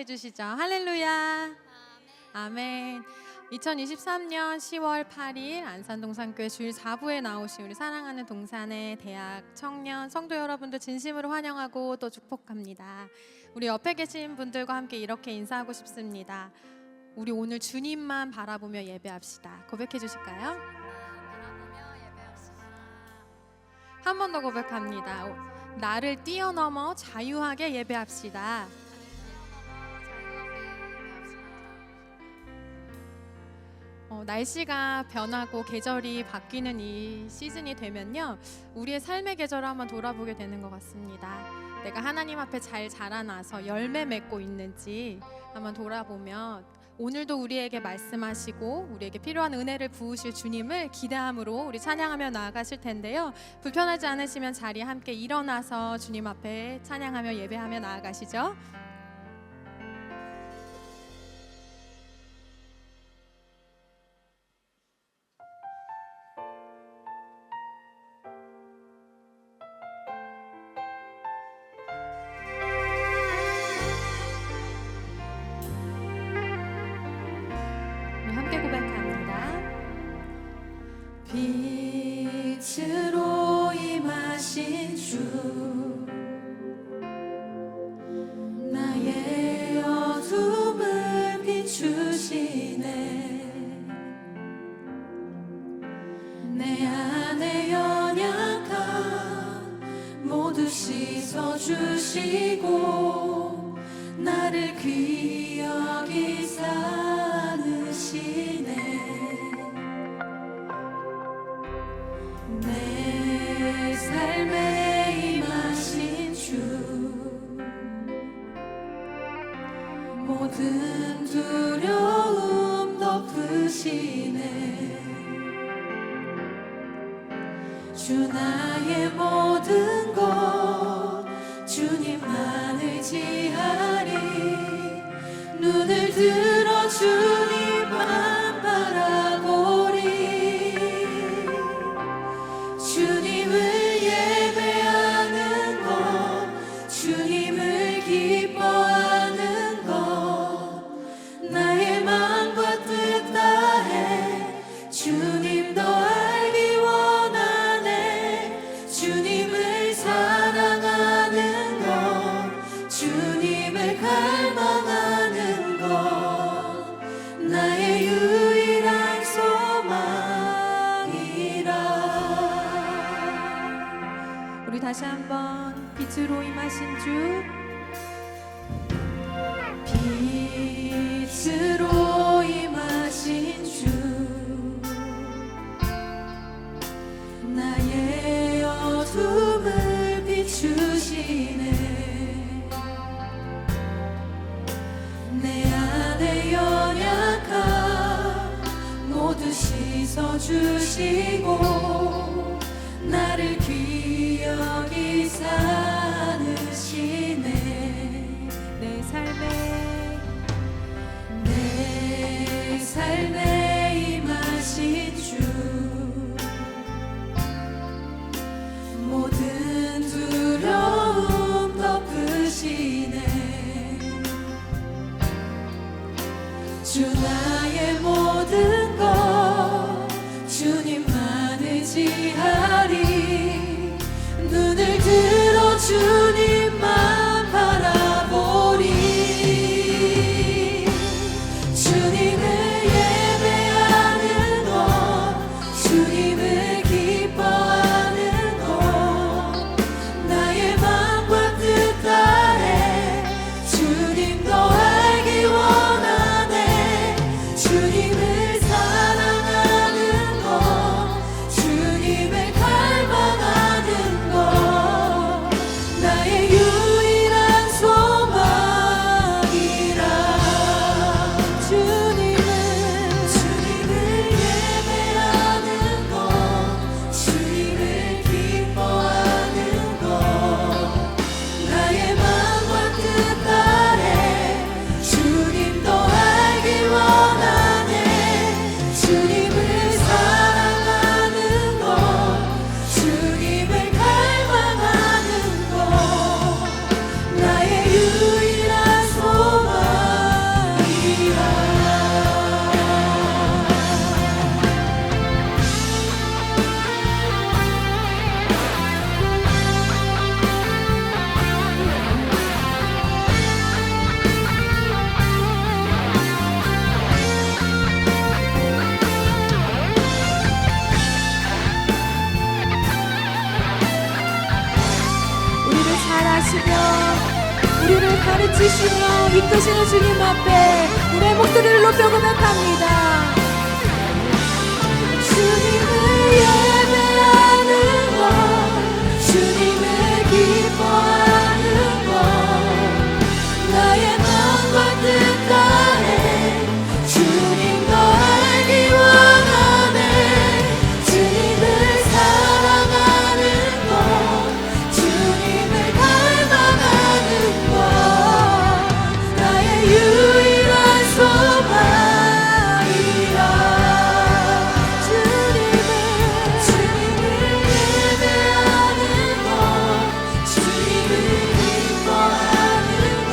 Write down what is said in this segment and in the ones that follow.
해주시죠. 할렐루야. 아멘. 2023년 10월 8일 안산동산교회 주일 4부에 나오신 우리 사랑하는 동산의 대학 청년 성도 여러분들 진심으로 환영하고 또 축복합니다. 우리 옆에 계신 분들과 함께 이렇게 인사하고 싶습니다. 우리 오늘 주님만 바라보며 예배합시다. 고백해 주실까요? 한 번 더 고백합니다. 나를 뛰어넘어 자유하게 예배합시다. 날씨가 변하고 계절이 바뀌는 이 시즌이 되면요, 우리의 삶의 계절을 한번 돌아보게 되는 것 같습니다. 내가 하나님 앞에 잘 자라나서 열매 맺고 있는지 한번 돌아보며 오늘도 우리에게 말씀하시고 우리에게 필요한 은혜를 부으실 주님을 기대함으로 우리 찬양하며 나아가실 텐데요, 불편하지 않으시면 자리에 함께 일어나서 주님 앞에 찬양하며 예배하며 나아가시죠. 함께 고백합니다. 빛으로 임하신 주, 나의 어둠을 비추시네. 내 안에 연약함 모두 씻어주시고 나를 귀히 여기사 내 삶에 임하신 주, 모든 두려움 덮으시네. 주 나의 모든 것 주님만 의지하리. 눈을 들어 주님만 바라보리. 주님을 예배하는 것, 주님을 기뻐하는 것, 나의 마음과 뜻 다해 주님 더 알기 원하네. 주님을 사랑하는 것, 주님을 갈망하는 것, 나의 유일한 소망이라. 우리 다시 한번 빛으로 임하신 주, 빛으로 임하신 주, 나의 어둠을 비추시네. 내 안에 연약함 모두 씻어주시고 나를 귀히 여기사 안으시네. 내 삶에 임하신 주, 모든 두려움 덮으시네. 주 나의 모든 것 주님만 의지하리. 눈을 들어 주님만 바라보리. 주님을 예배하는 것, 주님을 기뻐하는 것, 나의 마음과 뜻 다해 주님 더 알기 원하네. 주님을 사랑하는 것, 주님을 갈망하는 것, 우리를 가르치시며 이끄시는 주님 앞에 우리의 목소리를 높여 고백합니다. 주님을 예배하는 것, 주님을 기뻐하는 것, 나의 마음과 뜻 다해 주님과 알기 원하네. 주님을 사랑하는 것, 주님을 갈망하는 것, 나의 유일한 소망이라. 주님을 예배하는 것, 주님을 기뻐하는 것,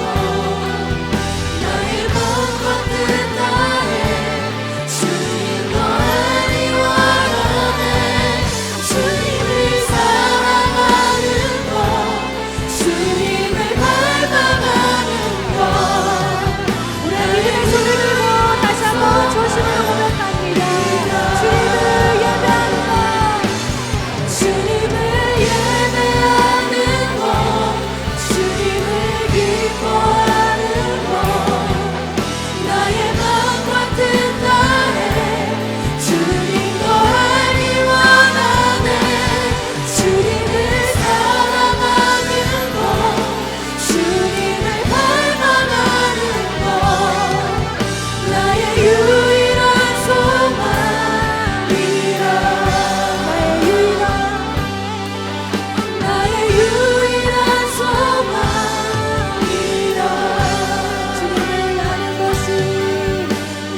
나의 마음과 뜻 다해 주님과 알기 원하네. 주님을 사랑하는 것, 주님을 갈망하는 것. 우리 믿음의 손을 들고 다시 한번 조심으로 고백합니다. 주님을 예배하는 것, 주님을 예배하는 것, 주님을 기뻐하는 것, 나의 마음과 뜻 다해 주님과 알기 원하네. 주님을 사랑하는 것, 주님을 갈망하는 것, 나의 유일한 소망이라. 나의 유일한 소망이라. 주님을 아는 것이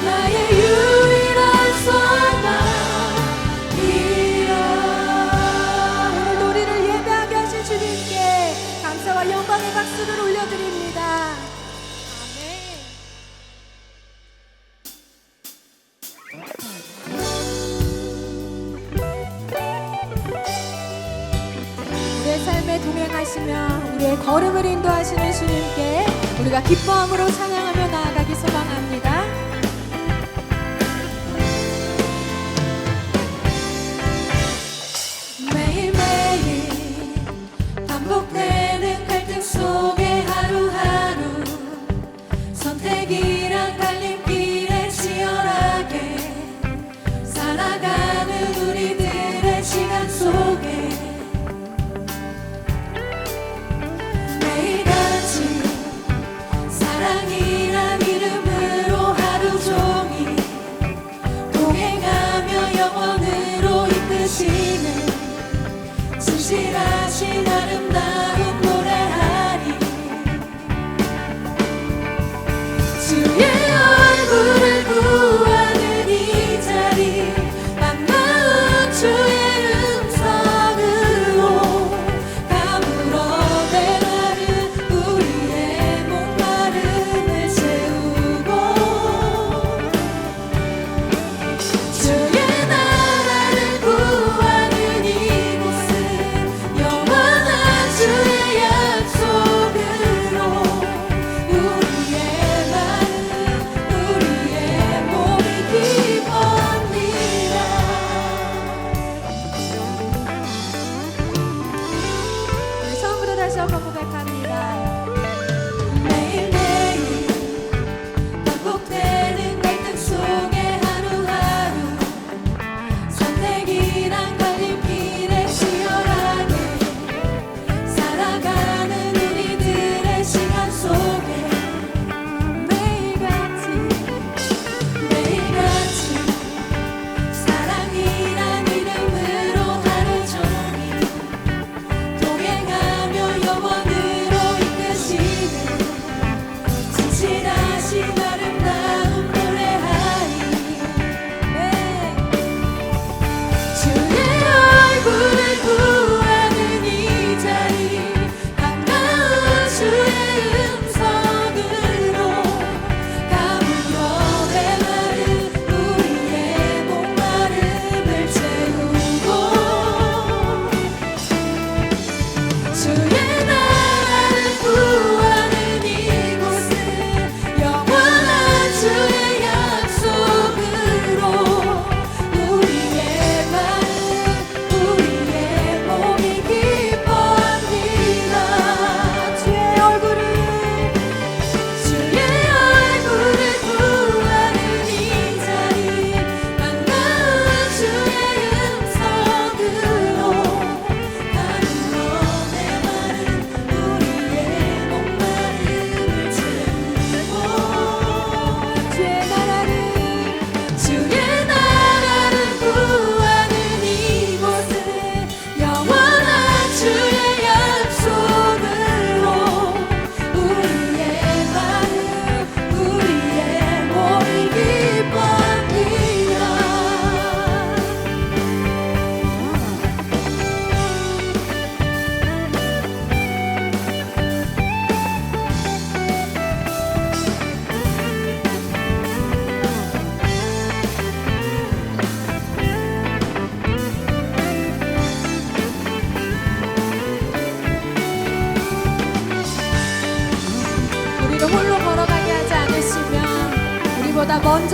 나의 유일한 소망이라. 오늘 우리를 예배하게 하신 주님께 감사와 영광의 박수를 올려드립니다. 아멘. 우리의 삶에 동행하시며 우리의 걸음을 인도하시는 주님께 우리가 기뻐함으로 찬양하며 나아가기 소망합니다. 매일매일 반복되는 갈등 속에 하루하루 선택이란 갈림길에 치열하게 살아가는 우리들의 시간 속에 매일같이 사랑이란 이름으로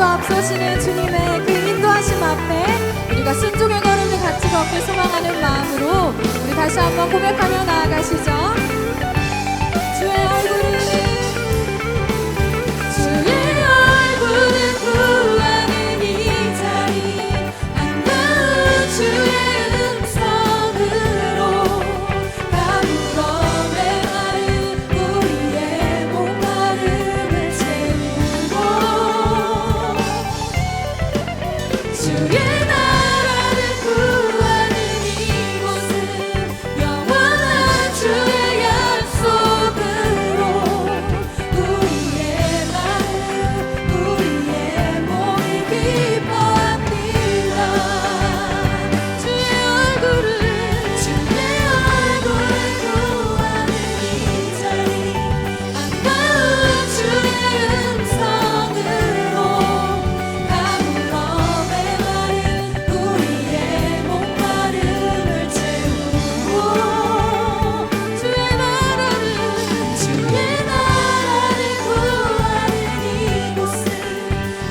앞서시는 주님의 그 인도하심 앞에 우리가 순종의 걸음을 같이 걷길 소망하는 마음으로 우리 다시 한번 고백하며 나아가시죠. 주의 얼굴을 구하는 이 자리 안가운 주의 음성으로 가물어 메마른 우리의 목마름을 채우고 주의 나라를 구하는 이곳은 영원한 주의 약속으로 우리의 마음 우리의 몸이 기뻐합니다. 주의 얼굴을 구하는 이 자리 안가운 주의 음성으로 가물어 메마른 우리의 목마름을 채우고 주의 나라를 구하는 이곳은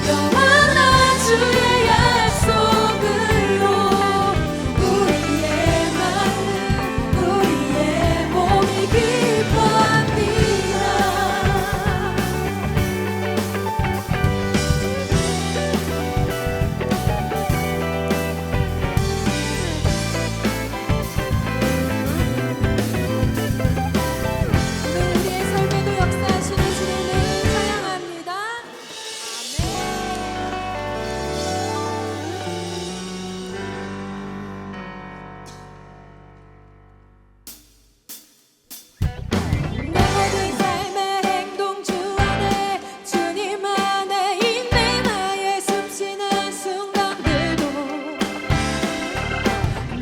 영원한 주의 약속으로 우리의 마음 우리의 몸이 기뻐합니다. 오늘 우리의 삶에도 역사하시는 주님을 찬양합니다. 내 모든 삶의 행동 주 안에 주님 안에 있네. 나의 숨쉬는 순간들도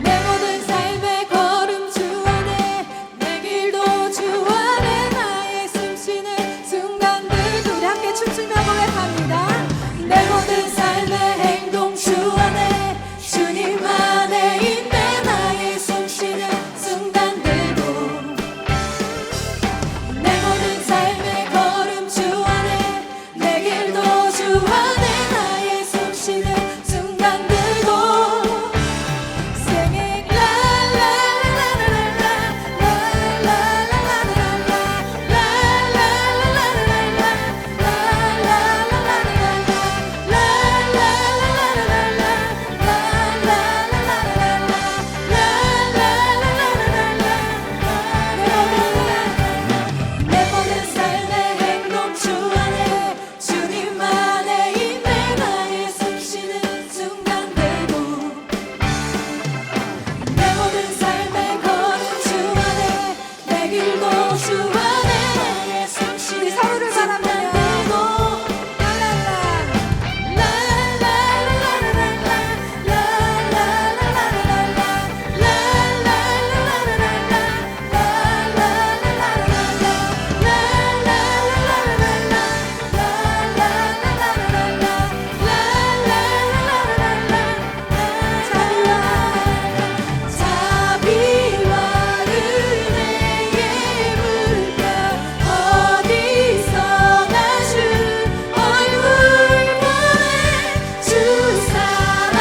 내 모든 삶의 걸음 주 안에 내 길도 주 안에 나의 숨쉬는 순간들도 우리 함께 춤추며 고백합니다. 내 모든 삶의 행동 주 안에 주님 안에 있네. 나의 숨쉬는 순간들도 내 모든 삶의 걸음 주 안에 내 길도 주 안에 나의 숨쉬는 순간들도 Singing la la la la la la la la la 내 모든 삶의 행동 주 안에 주님 안에 있네. 나의 숨쉬는 순간들도 내 모든 삶의 걸음 주 안에 내 길도 주 안에 나의 숨쉬는 서로를 바라보며 자비와 은혜의 물결 어디서나 주 얼굴 보내 주 사랑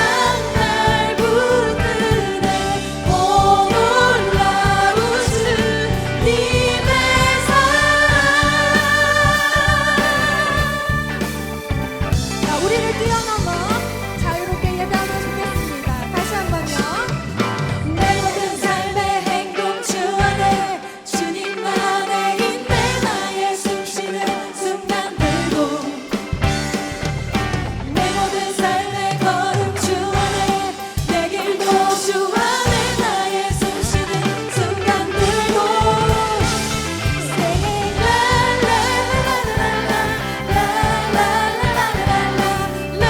날 붙드네. 오 놀라운 주님의 사랑. 자, 우리를 뛰어넘어 자유롭게 예배하면 좋겠습니다. 다시 한번요. 내 모든 삶의 행동 주 안에 주님 안에 있네. 나의 숨쉬는 순간들도 내 모든 삶의 걸음 주 안에 내 길도 주 안에 나의 숨쉬는 순간들도 Singing la la la la la la la la la la la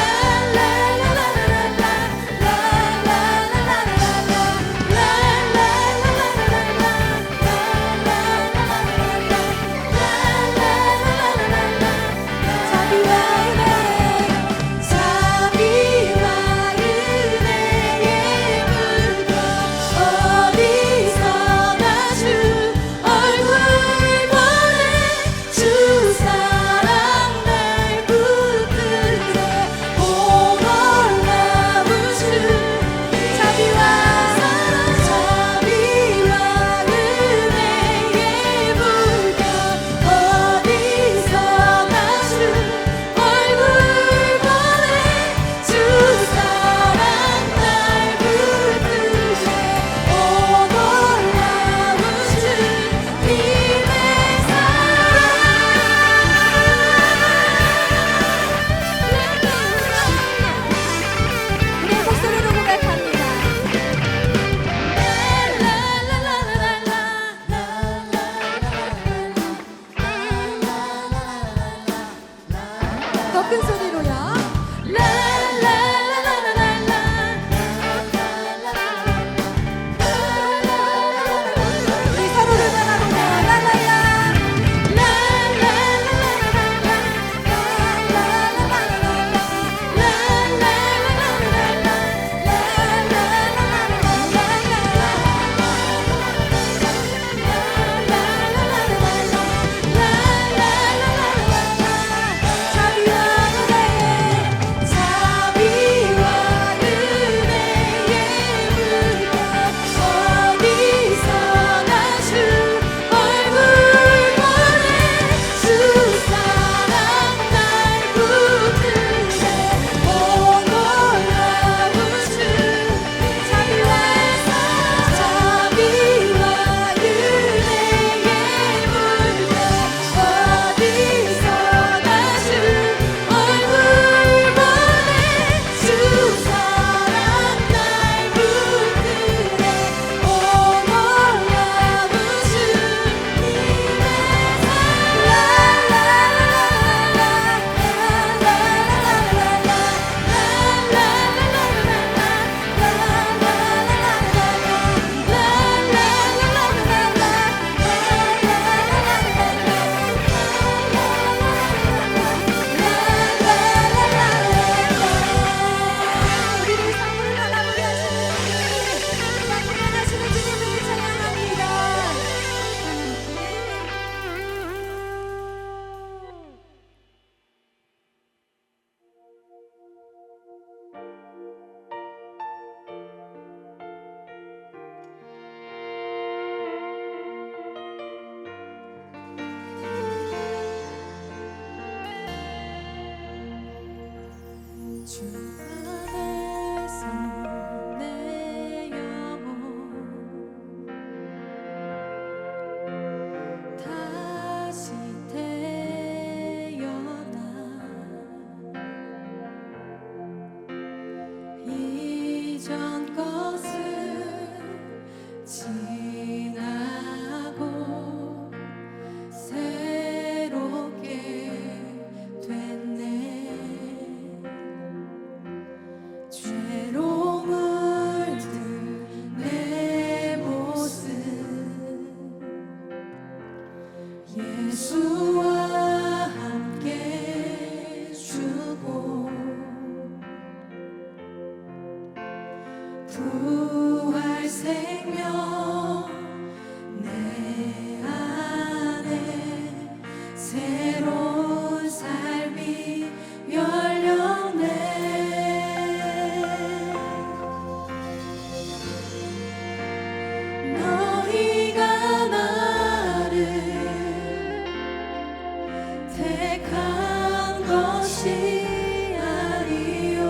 주 안에서 내 영혼 다시 태어나 이전 것은 지나고 새롭게 됐네. 죄로 물든 내 모습 예수와 함께 주고 부활 생명 내 안에 새로운 삶이 열렸네. 너희가 나를 택한 것이 아니요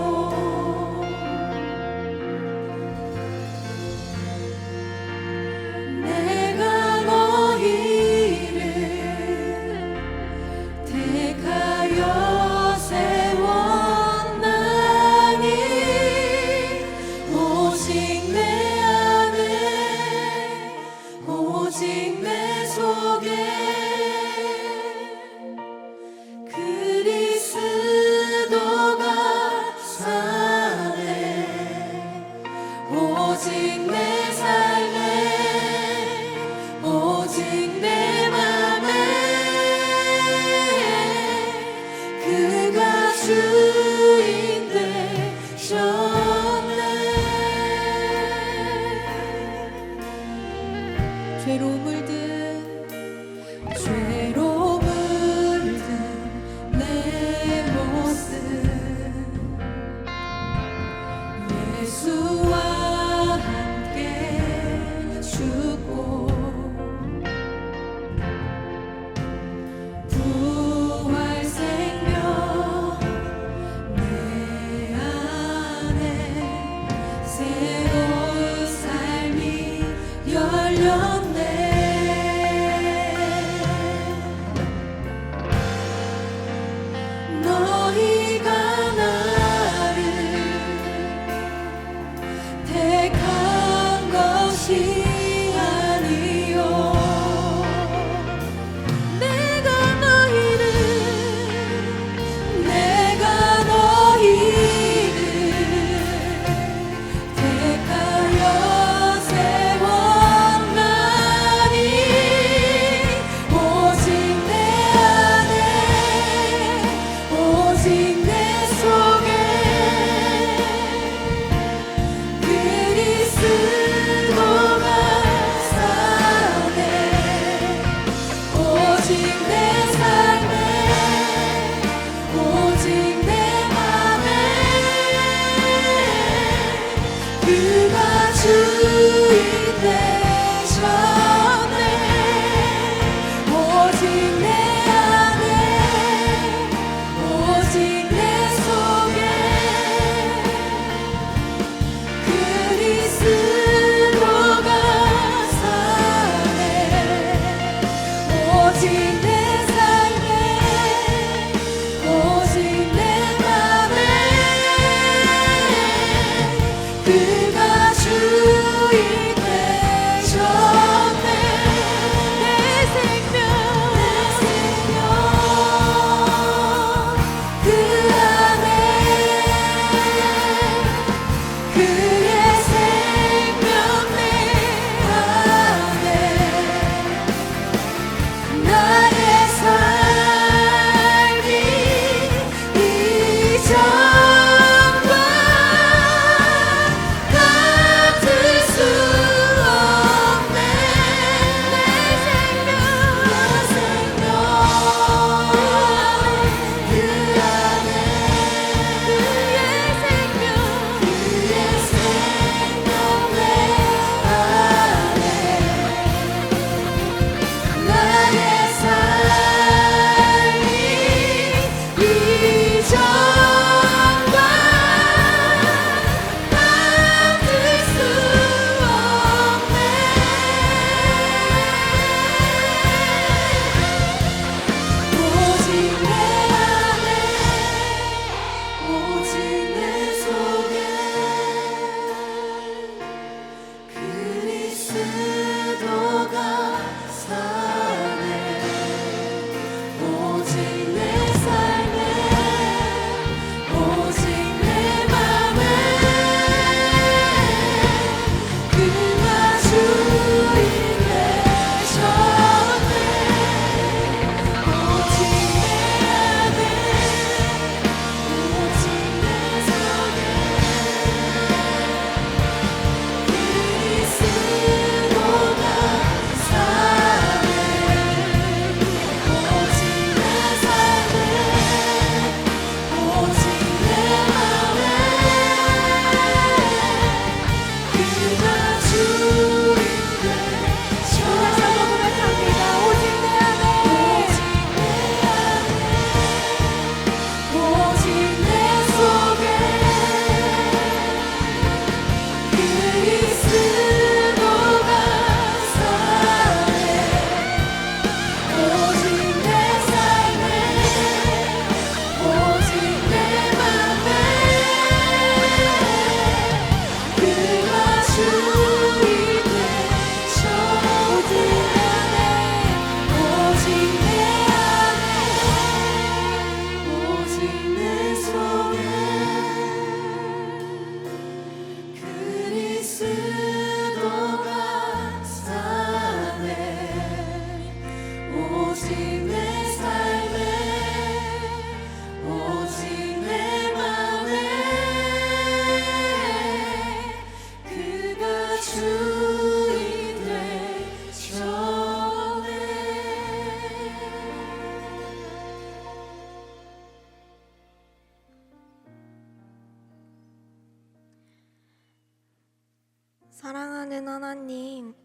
사랑하는 하나님,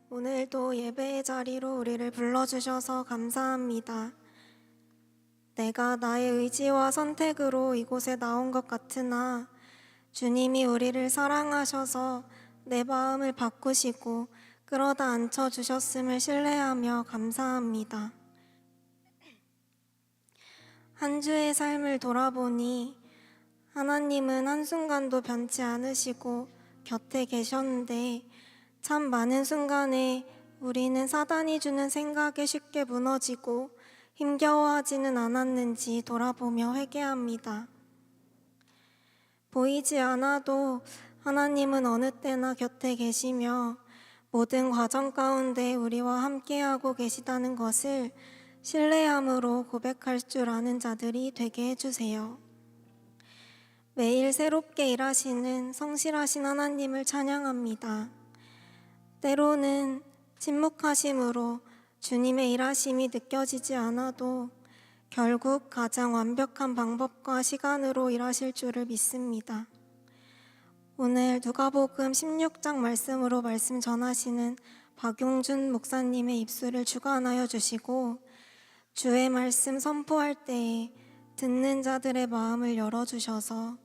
오늘도 예배의 자리로 우리를 불러주셔서 감사합니다. 내가 나의 의지와 선택으로 이곳에 나온 것 같으나 주님이 우리를 사랑하셔서 내 마음을 바꾸시고 끌어다 앉혀주셨음을 신뢰하며 감사합니다. 한 주의 삶을 돌아보니 하나님은 한순간도 변치 않으시고 곁에 계셨는데 참 많은 순간에 우리는 사단이 주는 생각에 쉽게 무너지고 힘겨워하지는 않았는지 돌아보며 회개합니다. 보이지 않아도 하나님은 어느 때나 곁에 계시며 모든 과정 가운데 우리와 함께하고 계시다는 것을 신뢰함으로 고백할 줄 아는 자들이 되게 해주세요. 매일 새롭게 일하시는 성실하신 하나님을 찬양합니다. 때로는 침묵하심으로 주님의 일하심이 느껴지지 않아도 결국 가장 완벽한 방법과 시간으로 일하실 줄을 믿습니다. 오늘 누가복음 16장 말씀으로 말씀 전하시는 박용준 목사님의 입술을 주관하여 주시고 주의 말씀 선포할 때에 듣는 자들의 마음을 열어주셔서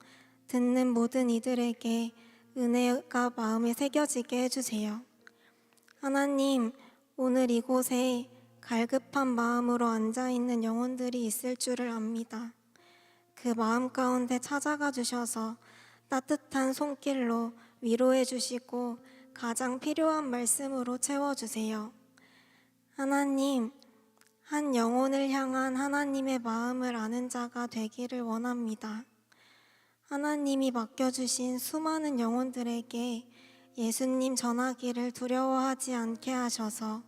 듣는 모든 이들에게 은혜가 마음에 새겨지게 해주세요. 하나님, 오늘 이곳에 갈급한 마음으로 앉아있는 영혼들이 있을 줄을 압니다. 그 마음 가운데 찾아가 주셔서 따뜻한 손길로 위로해 주시고 가장 필요한 말씀으로 채워주세요. 하나님, 한 영혼을 향한 하나님의 마음을 아는 자가 되기를 원합니다. 하나님이 맡겨주신 수많은 영혼들에게 예수님 전하기를 두려워하지 않게 하셔서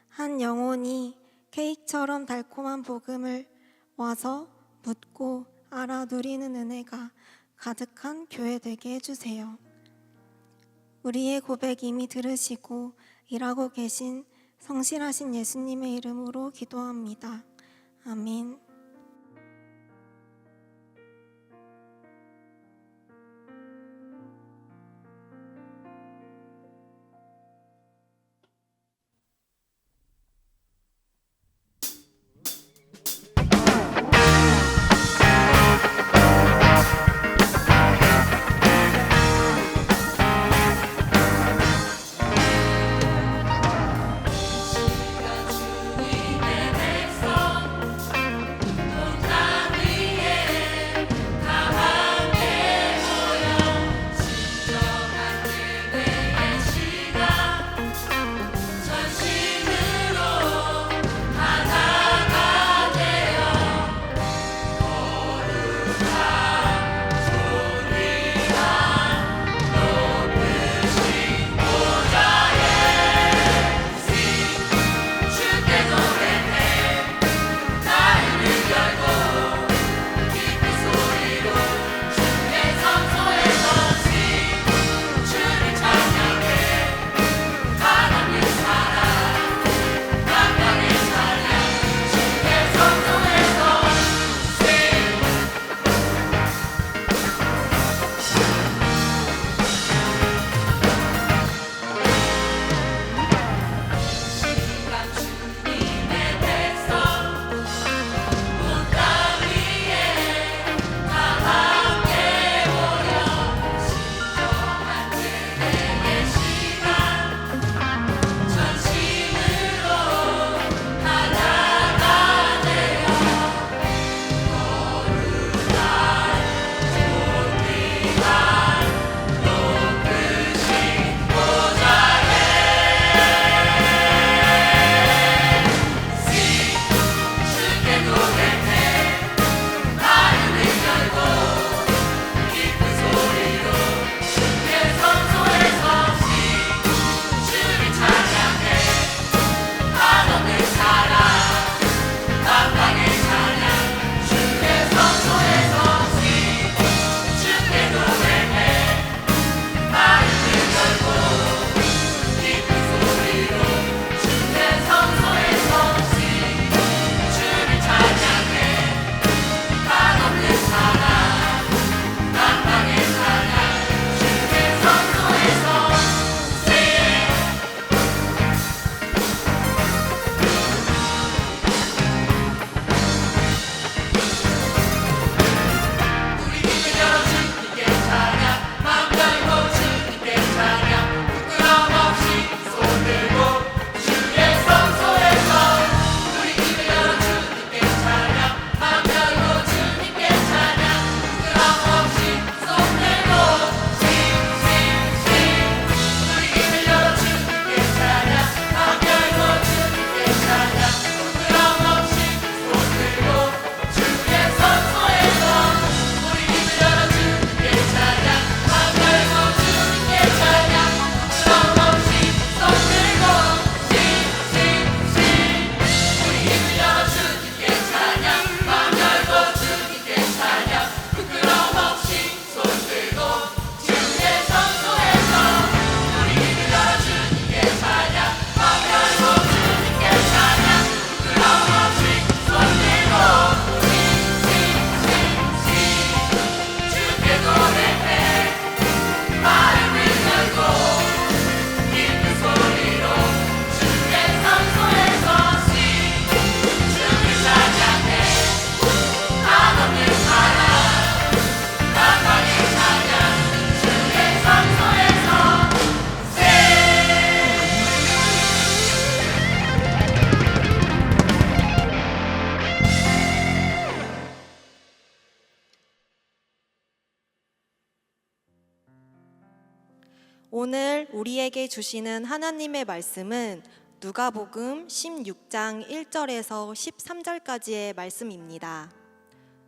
한 영혼이 케이크처럼 달콤한 복음을 와서 묻고 알아 누리는 은혜가 가득한 교회 되게 해주세요. 우리의 고백 이미 들으시고 일하고 계신 성실하신 예수님의 이름으로 기도합니다. 아멘. 오늘 우리에게 주시는 하나님의 말씀은 누가복음 16장 1절에서 13절까지의 말씀입니다.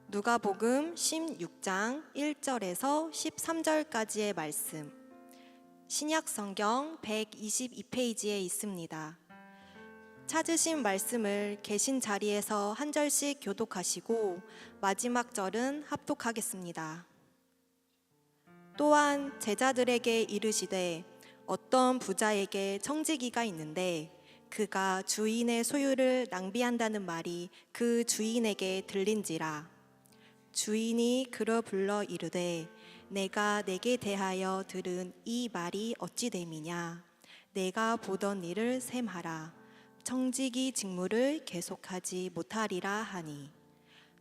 누가복음 16장 1절에서 13절까지의 말씀. 신약성경 122페이지에 있습니다. 찾으신 말씀을 계신 자리에서 한 절씩 교독하시고 마지막 절은 합독하겠습니다. 또한 제자들에게 이르시되 어떤 부자에게 청지기가 있는데 그가 주인의 소유를 낭비한다는 말이 그 주인에게 들린지라. 주인이 그러 불러 이르되 내가 내게 대하여 들은 이 말이 어찌 됨이냐. 내가 보던 일을 셈하라. 청지기 직무를 계속하지 못하리라 하니,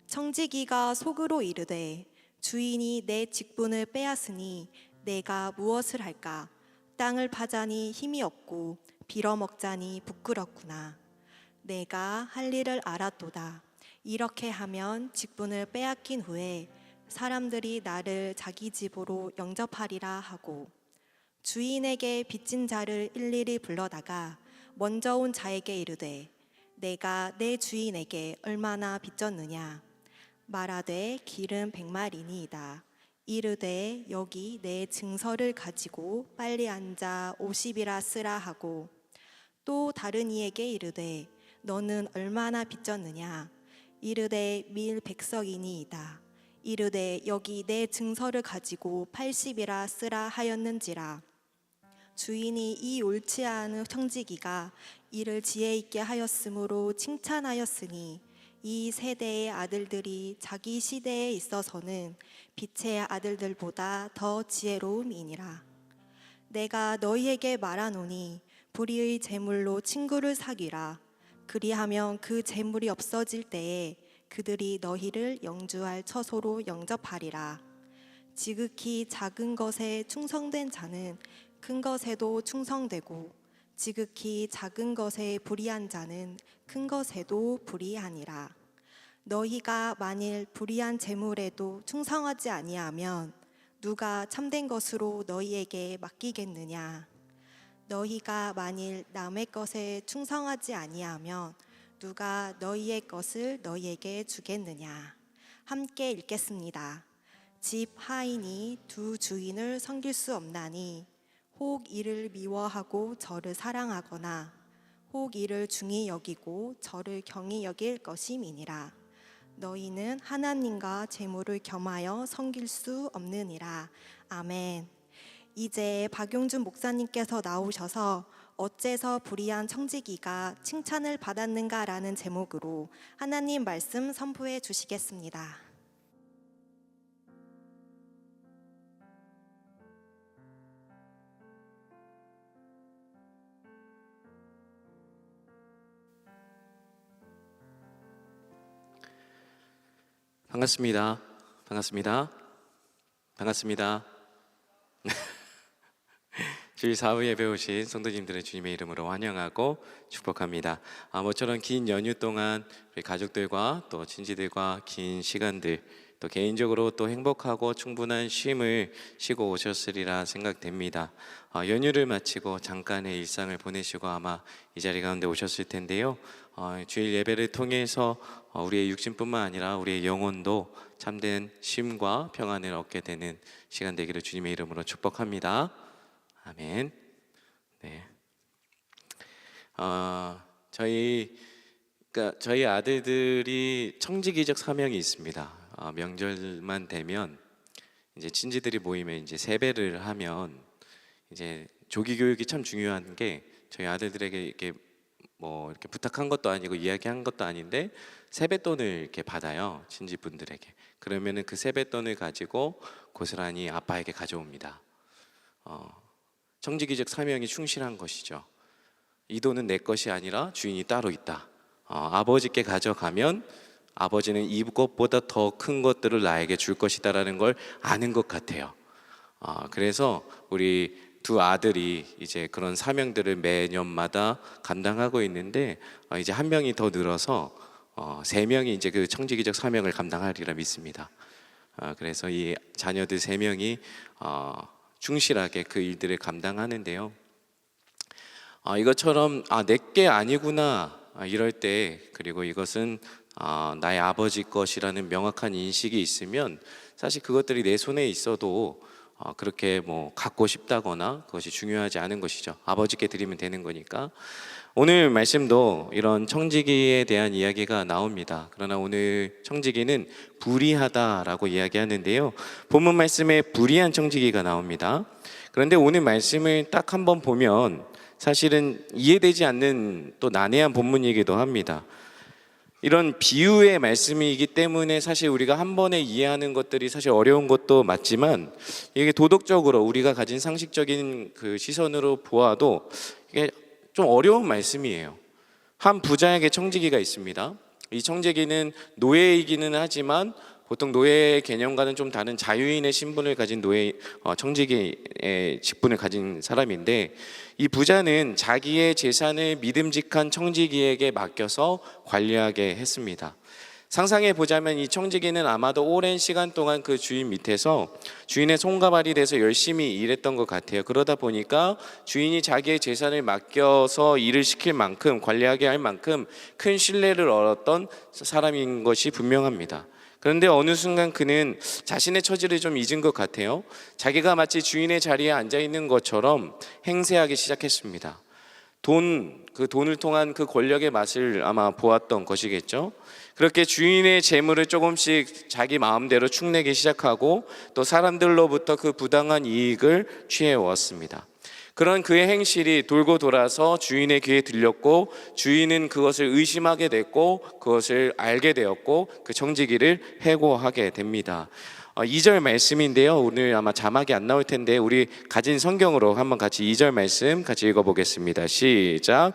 청지기가 속으로 이르되 주인이 내 직분을 빼앗으니 내가 무엇을 할까? 땅을 파자니 힘이 없고 빌어먹자니 부끄럽구나. 내가 할 일을 알았도다. 이렇게 하면 직분을 빼앗긴 후에 사람들이 나를 자기 집으로 영접하리라 하고, 주인에게 빚진 자를 일일이 불러다가 먼저 온 자에게 이르되 내가 내 주인에게 얼마나 빚졌느냐. 말하되 길은 100마리니이다. 이르되 여기 내 증서를 가지고 빨리 앉아 50이라 쓰라 하고, 또 다른 이에게 이르되 너는 얼마나 빚졌느냐. 이르되 밀 100석이니이다. 이르되 여기 내 증서를 가지고 80이라 쓰라 하였는지라. 주인이 이 옳지 않은 청지기가 이를 지혜 있게 하였으므로 칭찬하였으니, 이 세대의 아들들이 자기 시대에 있어서는 빛의 아들들보다 더 지혜로움이니라. 내가 너희에게 말하노니 불의의 재물로 친구를 사귀라. 그리하면 그 재물이 없어질 때에 그들이 너희를 영주할 처소로 영접하리라. 지극히 작은 것에 충성된 자는 큰 것에도 충성되고, 지극히 작은 것에 불의한 자는 큰 것에도 불의하니라. 너희가 만일 불의한 재물에도 충성하지 아니하면 누가 참된 것으로 너희에게 맡기겠느냐. 너희가 만일 남의 것에 충성하지 아니하면 누가 너희의 것을 너희에게 주겠느냐. 함께 읽겠습니다. 집 하인이 두 주인을 섬길 수 없나니 혹 이를 미워하고 저를 사랑하거나 혹 이를 중히 여기고 저를 경히 여길 것임이니라. 너희는 하나님과 재물을 겸하여 섬길 수 없느니라. 아멘. 이제 박용준 목사님께서 나오셔서 어째서 불의한 청지기가 칭찬을 받았는가라는 제목으로 하나님 말씀 선포해 주시겠습니다. 반갑습니다. 반갑습니다. 반갑습니다. 주일 4부 예배 오신 성도님들의 주님의 이름으로 환영하고 축복합니다. 모처럼 긴 연휴 동안 우리 가족들과 또 친지들과 긴 시간들, 또 개인적으로 또 행복하고 충분한 쉼을 쉬고 오셨으리라 생각됩니다. 연휴를 마치고 잠깐의 일상을 보내시고 아마 이 자리 가운데 오셨을 텐데요. 주일 예배를 통해서 우리의 육신뿐만 아니라 우리의 영혼도 참된 쉼과 평안을 얻게 되는 시간 되기를 주님의 이름으로 축복합니다. 아멘. 네. 저희 아들들이 청지기적 사명이 있습니다. 명절만 되면 이제 친지들이 모이면 이제 세배를 하면 이제 조기 교육이 참 중요한 게, 저희 아들들에게 이렇게 이렇게 부탁한 것도 아니고 이야기한 것도 아닌데 세뱃돈을 이렇게 받아요, 친지분들에게. 그러면은 그 세뱃돈을 가지고 고스란히 아빠에게 가져옵니다. 청지기적 사명이 충실한 것이죠. 이 돈은 내 것이 아니라 주인이 따로 있다. 아버지께 가져가면 아버지는 이것보다 더 큰 것들을 나에게 줄 것이다라는 걸 아는 것 같아요. 그래서 우리 두 아들이 이제 그런 사명들을 매년마다 감당하고 있는데, 이제 한 명이 더 늘어서 3명이 이제 그 청지기적 사명을 감당하리라 믿습니다. 그래서 이 자녀들 3명이 충실하게 그 일들을 감당하는데요. 이것처럼 내게 아니구나 이럴 때, 그리고 이것은 나의 아버지 것이라는 명확한 인식이 있으면 사실 그것들이 내 손에 있어도 그렇게 뭐 갖고 싶다거나 그것이 중요하지 않은 것이죠. 아버지께 드리면 되는 거니까. 오늘 말씀도 이런 청지기에 대한 이야기가 나옵니다. 그러나 오늘 청지기는 불의하다라고 이야기하는데요. 본문 말씀에 불의한 청지기가 나옵니다. 그런데 오늘 말씀을 딱 한번 보면 사실은 이해되지 않는 또 난해한 본문이기도 합니다. 이런 비유의 말씀이기 때문에 사실 우리가 한 번에 이해하는 것들이 사실 어려운 것도 맞지만, 이게 도덕적으로 우리가 가진 상식적인 그 시선으로 보아도 이게 좀 어려운 말씀이에요. 한 부자에게 청지기가 있습니다. 이 청지기는 노예이기는 하지만 보통 노예의 개념과는 좀 다른 자유인의 신분을 가진 청지기의 직분을 가진 사람인데, 이 부자는 자기의 재산을 믿음직한 청지기에게 맡겨서 관리하게 했습니다. 상상해 보자면 이 청지기는 아마도 오랜 시간 동안 그 주인 밑에서 주인의 손과 발이 돼서 열심히 일했던 것 같아요. 그러다 보니까 주인이 자기의 재산을 맡겨서 일을 시킬 만큼, 관리하게 할 만큼 큰 신뢰를 얻었던 사람인 것이 분명합니다. 그런데 어느 순간 그는 자신의 처지를 좀 잊은 것 같아요. 자기가 마치 주인의 자리에 앉아 있는 것처럼 행세하기 시작했습니다. 그 돈을 통한 그 권력의 맛을 아마 보았던 것이겠죠. 그렇게 주인의 재물을 조금씩 자기 마음대로 축내기 시작하고 또 사람들로부터 그 부당한 이익을 취해왔습니다. 그런 그의 행실이 돌고 돌아서 주인의 귀에 들렸고, 주인은 그것을 의심하게 됐고 그것을 알게 되었고 그 청지기를 해고하게 됩니다. 2절 말씀인데요. 오늘 아마 자막이 안 나올 텐데 우리 가진 성경으로 한번 같이 2절 말씀 같이 읽어보겠습니다. 시작.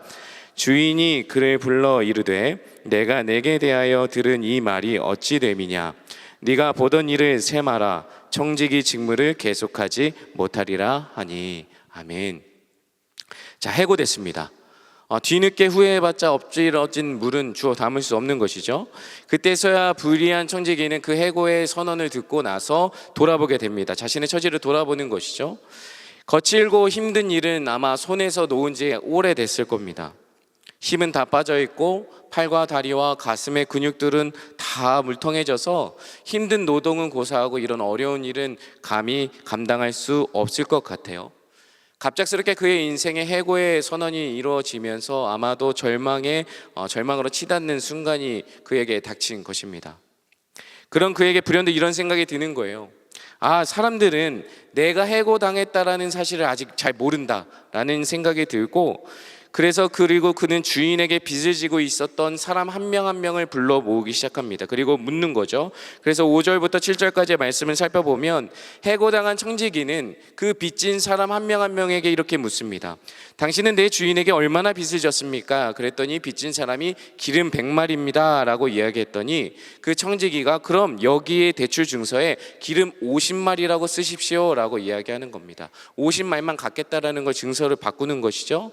주인이 그를 불러 이르되 내가 내게 대하여 들은 이 말이 어찌 됨이냐. 네가 보던 일을 세마라. 청지기 직무를 계속하지 못하리라 하니. 아멘. 자, 해고됐습니다. 뒤늦게 후회해봤자 엎질러진 물은 주워 담을 수 없는 것이죠. 그때서야 불의한 청지기는 그 해고의 선언을 듣고 나서 돌아보게 됩니다. 자신의 처지를 돌아보는 것이죠. 거칠고 힘든 일은 아마 손에서 놓은 지 오래됐을 겁니다. 힘은 다 빠져있고 팔과 다리와 가슴의 근육들은 다 물통해져서 힘든 노동은 고사하고 이런 어려운 일은 감히 감당할 수 없을 것 같아요. 갑작스럽게 그의 인생의 해고의 선언이 이루어지면서 아마도 절망으로 치닫는 순간이 그에게 닥친 것입니다. 그런 그에게 불현듯 이런 생각이 드는 거예요. 사람들은 내가 해고당했다라는 사실을 아직 잘 모른다라는 생각이 들고, 그리고 그는 주인에게 빚을 지고 있었던 사람 한 명 한 명을 불러 모으기 시작합니다. 그리고 묻는 거죠. 그래서 5절부터 7절까지의 말씀을 살펴보면 해고당한 청지기는 그 빚진 사람 한 명 한 명에게 이렇게 묻습니다. 당신은 내 주인에게 얼마나 빚을 졌습니까? 그랬더니 빚진 사람이 기름 100마리입니다 라고 이야기했더니 그 청지기가 그럼 여기에 대출 증서에 기름 50마리라고 쓰십시오 라고 이야기하는 겁니다. 50말만 갚겠다라는 걸 증서를 바꾸는 것이죠.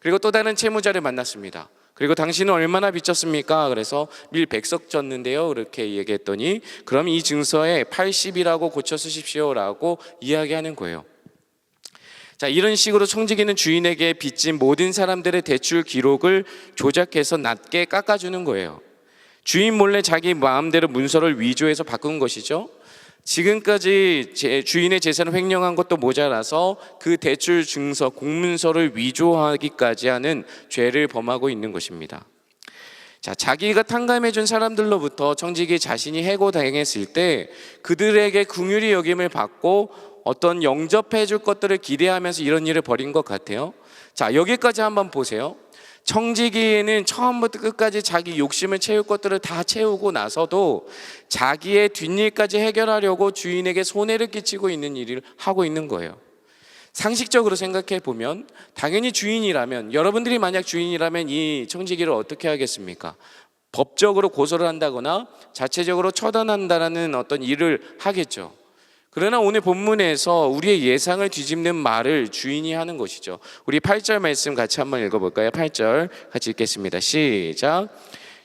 그리고 또 다른 채무자를 만났습니다. 그리고 당신은 얼마나 빚졌습니까? 그래서 밀 100석 졌는데요. 그렇게 얘기했더니 그럼 이 증서에 80이라고 고쳐 쓰십시오 라고 이야기하는 거예요. 자, 이런 식으로 청지기는 주인에게 빚진 모든 사람들의 대출 기록을 조작해서 낮게 깎아주는 거예요. 주인 몰래 자기 마음대로 문서를 위조해서 바꾼 것이죠. 지금까지 주인의 재산을 횡령한 것도 모자라서 그 대출 증서, 공문서를 위조하기까지 하는 죄를 범하고 있는 것입니다. 자, 자기가 탕감해준 사람들로부터 청지기 자신이 해고당했을 때 그들에게 긍휼히 여김을 받고 어떤 영접해줄 것들을 기대하면서 이런 일을 벌인 것 같아요. 자, 여기까지 한번 보세요. 청지기에는 처음부터 끝까지 자기 욕심을 채울 것들을 다 채우고 나서도 자기의 뒷일까지 해결하려고 주인에게 손해를 끼치고 있는 일을 하고 있는 거예요. 상식적으로 생각해 보면 당연히 주인이라면, 여러분들이 만약 주인이라면 이 청지기를 어떻게 하겠습니까? 법적으로 고소를 한다거나 자체적으로 처단한다는 어떤 일을 하겠죠. 그러나 오늘 본문에서 우리의 예상을 뒤집는 말을 주인이 하는 것이죠. 우리 8절 말씀 같이 한번 읽어볼까요? 8절 같이 읽겠습니다. 시작.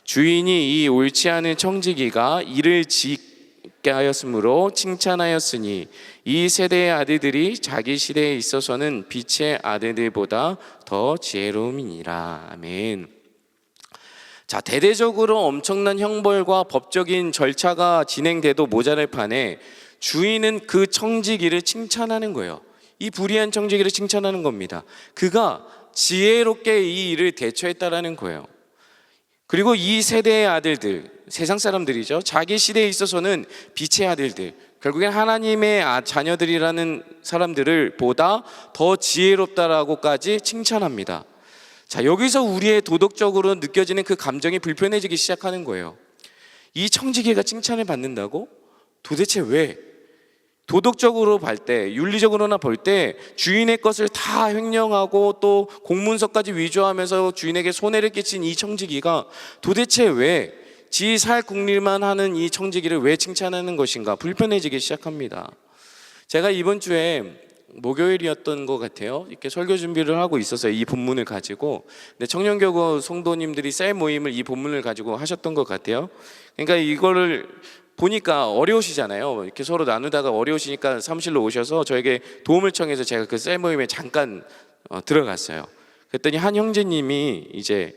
주인이 이 옳지 않은 청지기가 일을 있게 하였으므로 칭찬하였으니 이 세대의 아들들이 자기 시대에 있어서는 빛의 아들들보다 더 지혜로움이니라. 아멘. 자, 대대적으로 엄청난 형벌과 법적인 절차가 진행돼도 모자랄 판에 주인은 그 청지기를 칭찬하는 거예요. 이 불의한 청지기를 칭찬하는 겁니다. 그가 지혜롭게 이 일을 대처했다라는 거예요. 그리고 이 세대의 아들들, 세상 사람들이죠. 자기 시대에 있어서는 빛의 아들들, 결국엔 하나님의 자녀들이라는 사람들을 보다 더 지혜롭다라고까지 칭찬합니다. 자, 여기서 우리의 도덕적으로 느껴지는 그 감정이 불편해지기 시작하는 거예요. 이 청지기가 칭찬을 받는다고? 도대체 왜? 도덕적으로 볼 때, 윤리적으로나 볼 때 주인의 것을 다 횡령하고 또 공문서까지 위조하면서 주인에게 손해를 끼친 이 청지기가 도대체 왜 지 살 궁리만 하는 이 청지기를 왜 칭찬하는 것인가 불편해지기 시작합니다. 제가 이번 주에 목요일이었던 것 같아요. 이렇게 설교 준비를 하고 있었어요. 이 본문을 가지고. 근데 청년교구 성도님들이 셀 모임을 이 본문을 가지고 하셨던 것 같아요. 그러니까 이거를 보니까 어려우시잖아요. 이렇게 서로 나누다가 어려우시니까 사무실로 오셔서 저에게 도움을 청해서 제가 그 셀 모임에 잠깐 들어갔어요. 그랬더니 한 형제님이 이제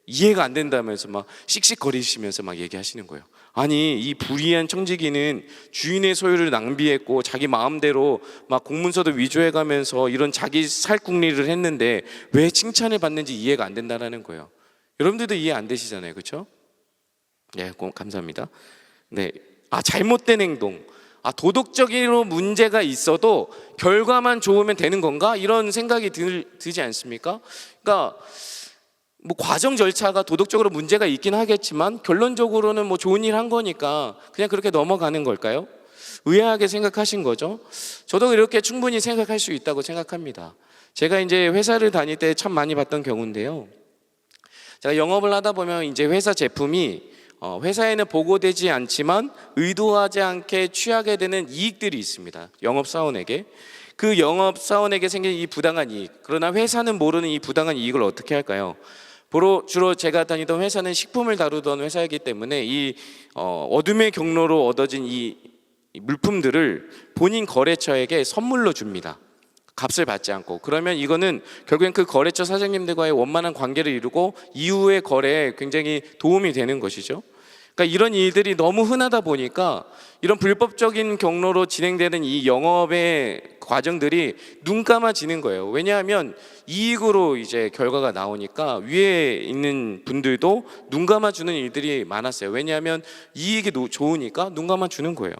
이해가 안 된다면서 막 씩씩거리시면서 막 얘기하시는 거예요. 아니, 이 불의한 청지기는 주인의 소유를 낭비했고 자기 마음대로 막 공문서도 위조해가면서 이런 자기 살궁리를 했는데 왜 칭찬을 받는지 이해가 안 된다는 거예요. 여러분들도 이해 안 되시잖아요, 그렇죠? 네, 감사합니다. 네, 잘못된 행동, 도덕적으로 문제가 있어도 결과만 좋으면 되는 건가? 이런 생각이 들지 않습니까? 그러니까 뭐 과정 절차가 도덕적으로 문제가 있긴 하겠지만 결론적으로는 뭐 좋은 일 한 거니까 그냥 그렇게 넘어가는 걸까요? 의아하게 생각하신 거죠? 저도 이렇게 충분히 생각할 수 있다고 생각합니다. 제가 이제 회사를 다닐 때 참 많이 봤던 경우인데요. 제가 영업을 하다 보면 이제 회사 제품이 회사에는 보고되지 않지만 의도하지 않게 취하게 되는 이익들이 있습니다. 영업사원에게. 그 영업사원에게 생긴 이 부당한 이익, 그러나 회사는 모르는 이 부당한 이익을 어떻게 할까요? 주로 제가 다니던 회사는 식품을 다루던 회사이기 때문에 이 어둠의 경로로 얻어진 이 물품들을 본인 거래처에게 선물로 줍니다. 값을 받지 않고. 그러면 이거는 결국엔 그 거래처 사장님들과의 원만한 관계를 이루고 이후의 거래에 굉장히 도움이 되는 것이죠. 그러니까 이런 일들이 너무 흔하다 보니까 이런 불법적인 경로로 진행되는 이 영업의 과정들이 눈 감아지는 거예요. 왜냐하면 이익으로 이제 결과가 나오니까 위에 있는 분들도 눈 감아주는 일들이 많았어요. 왜냐하면 이익이 좋으니까 눈 감아주는 거예요.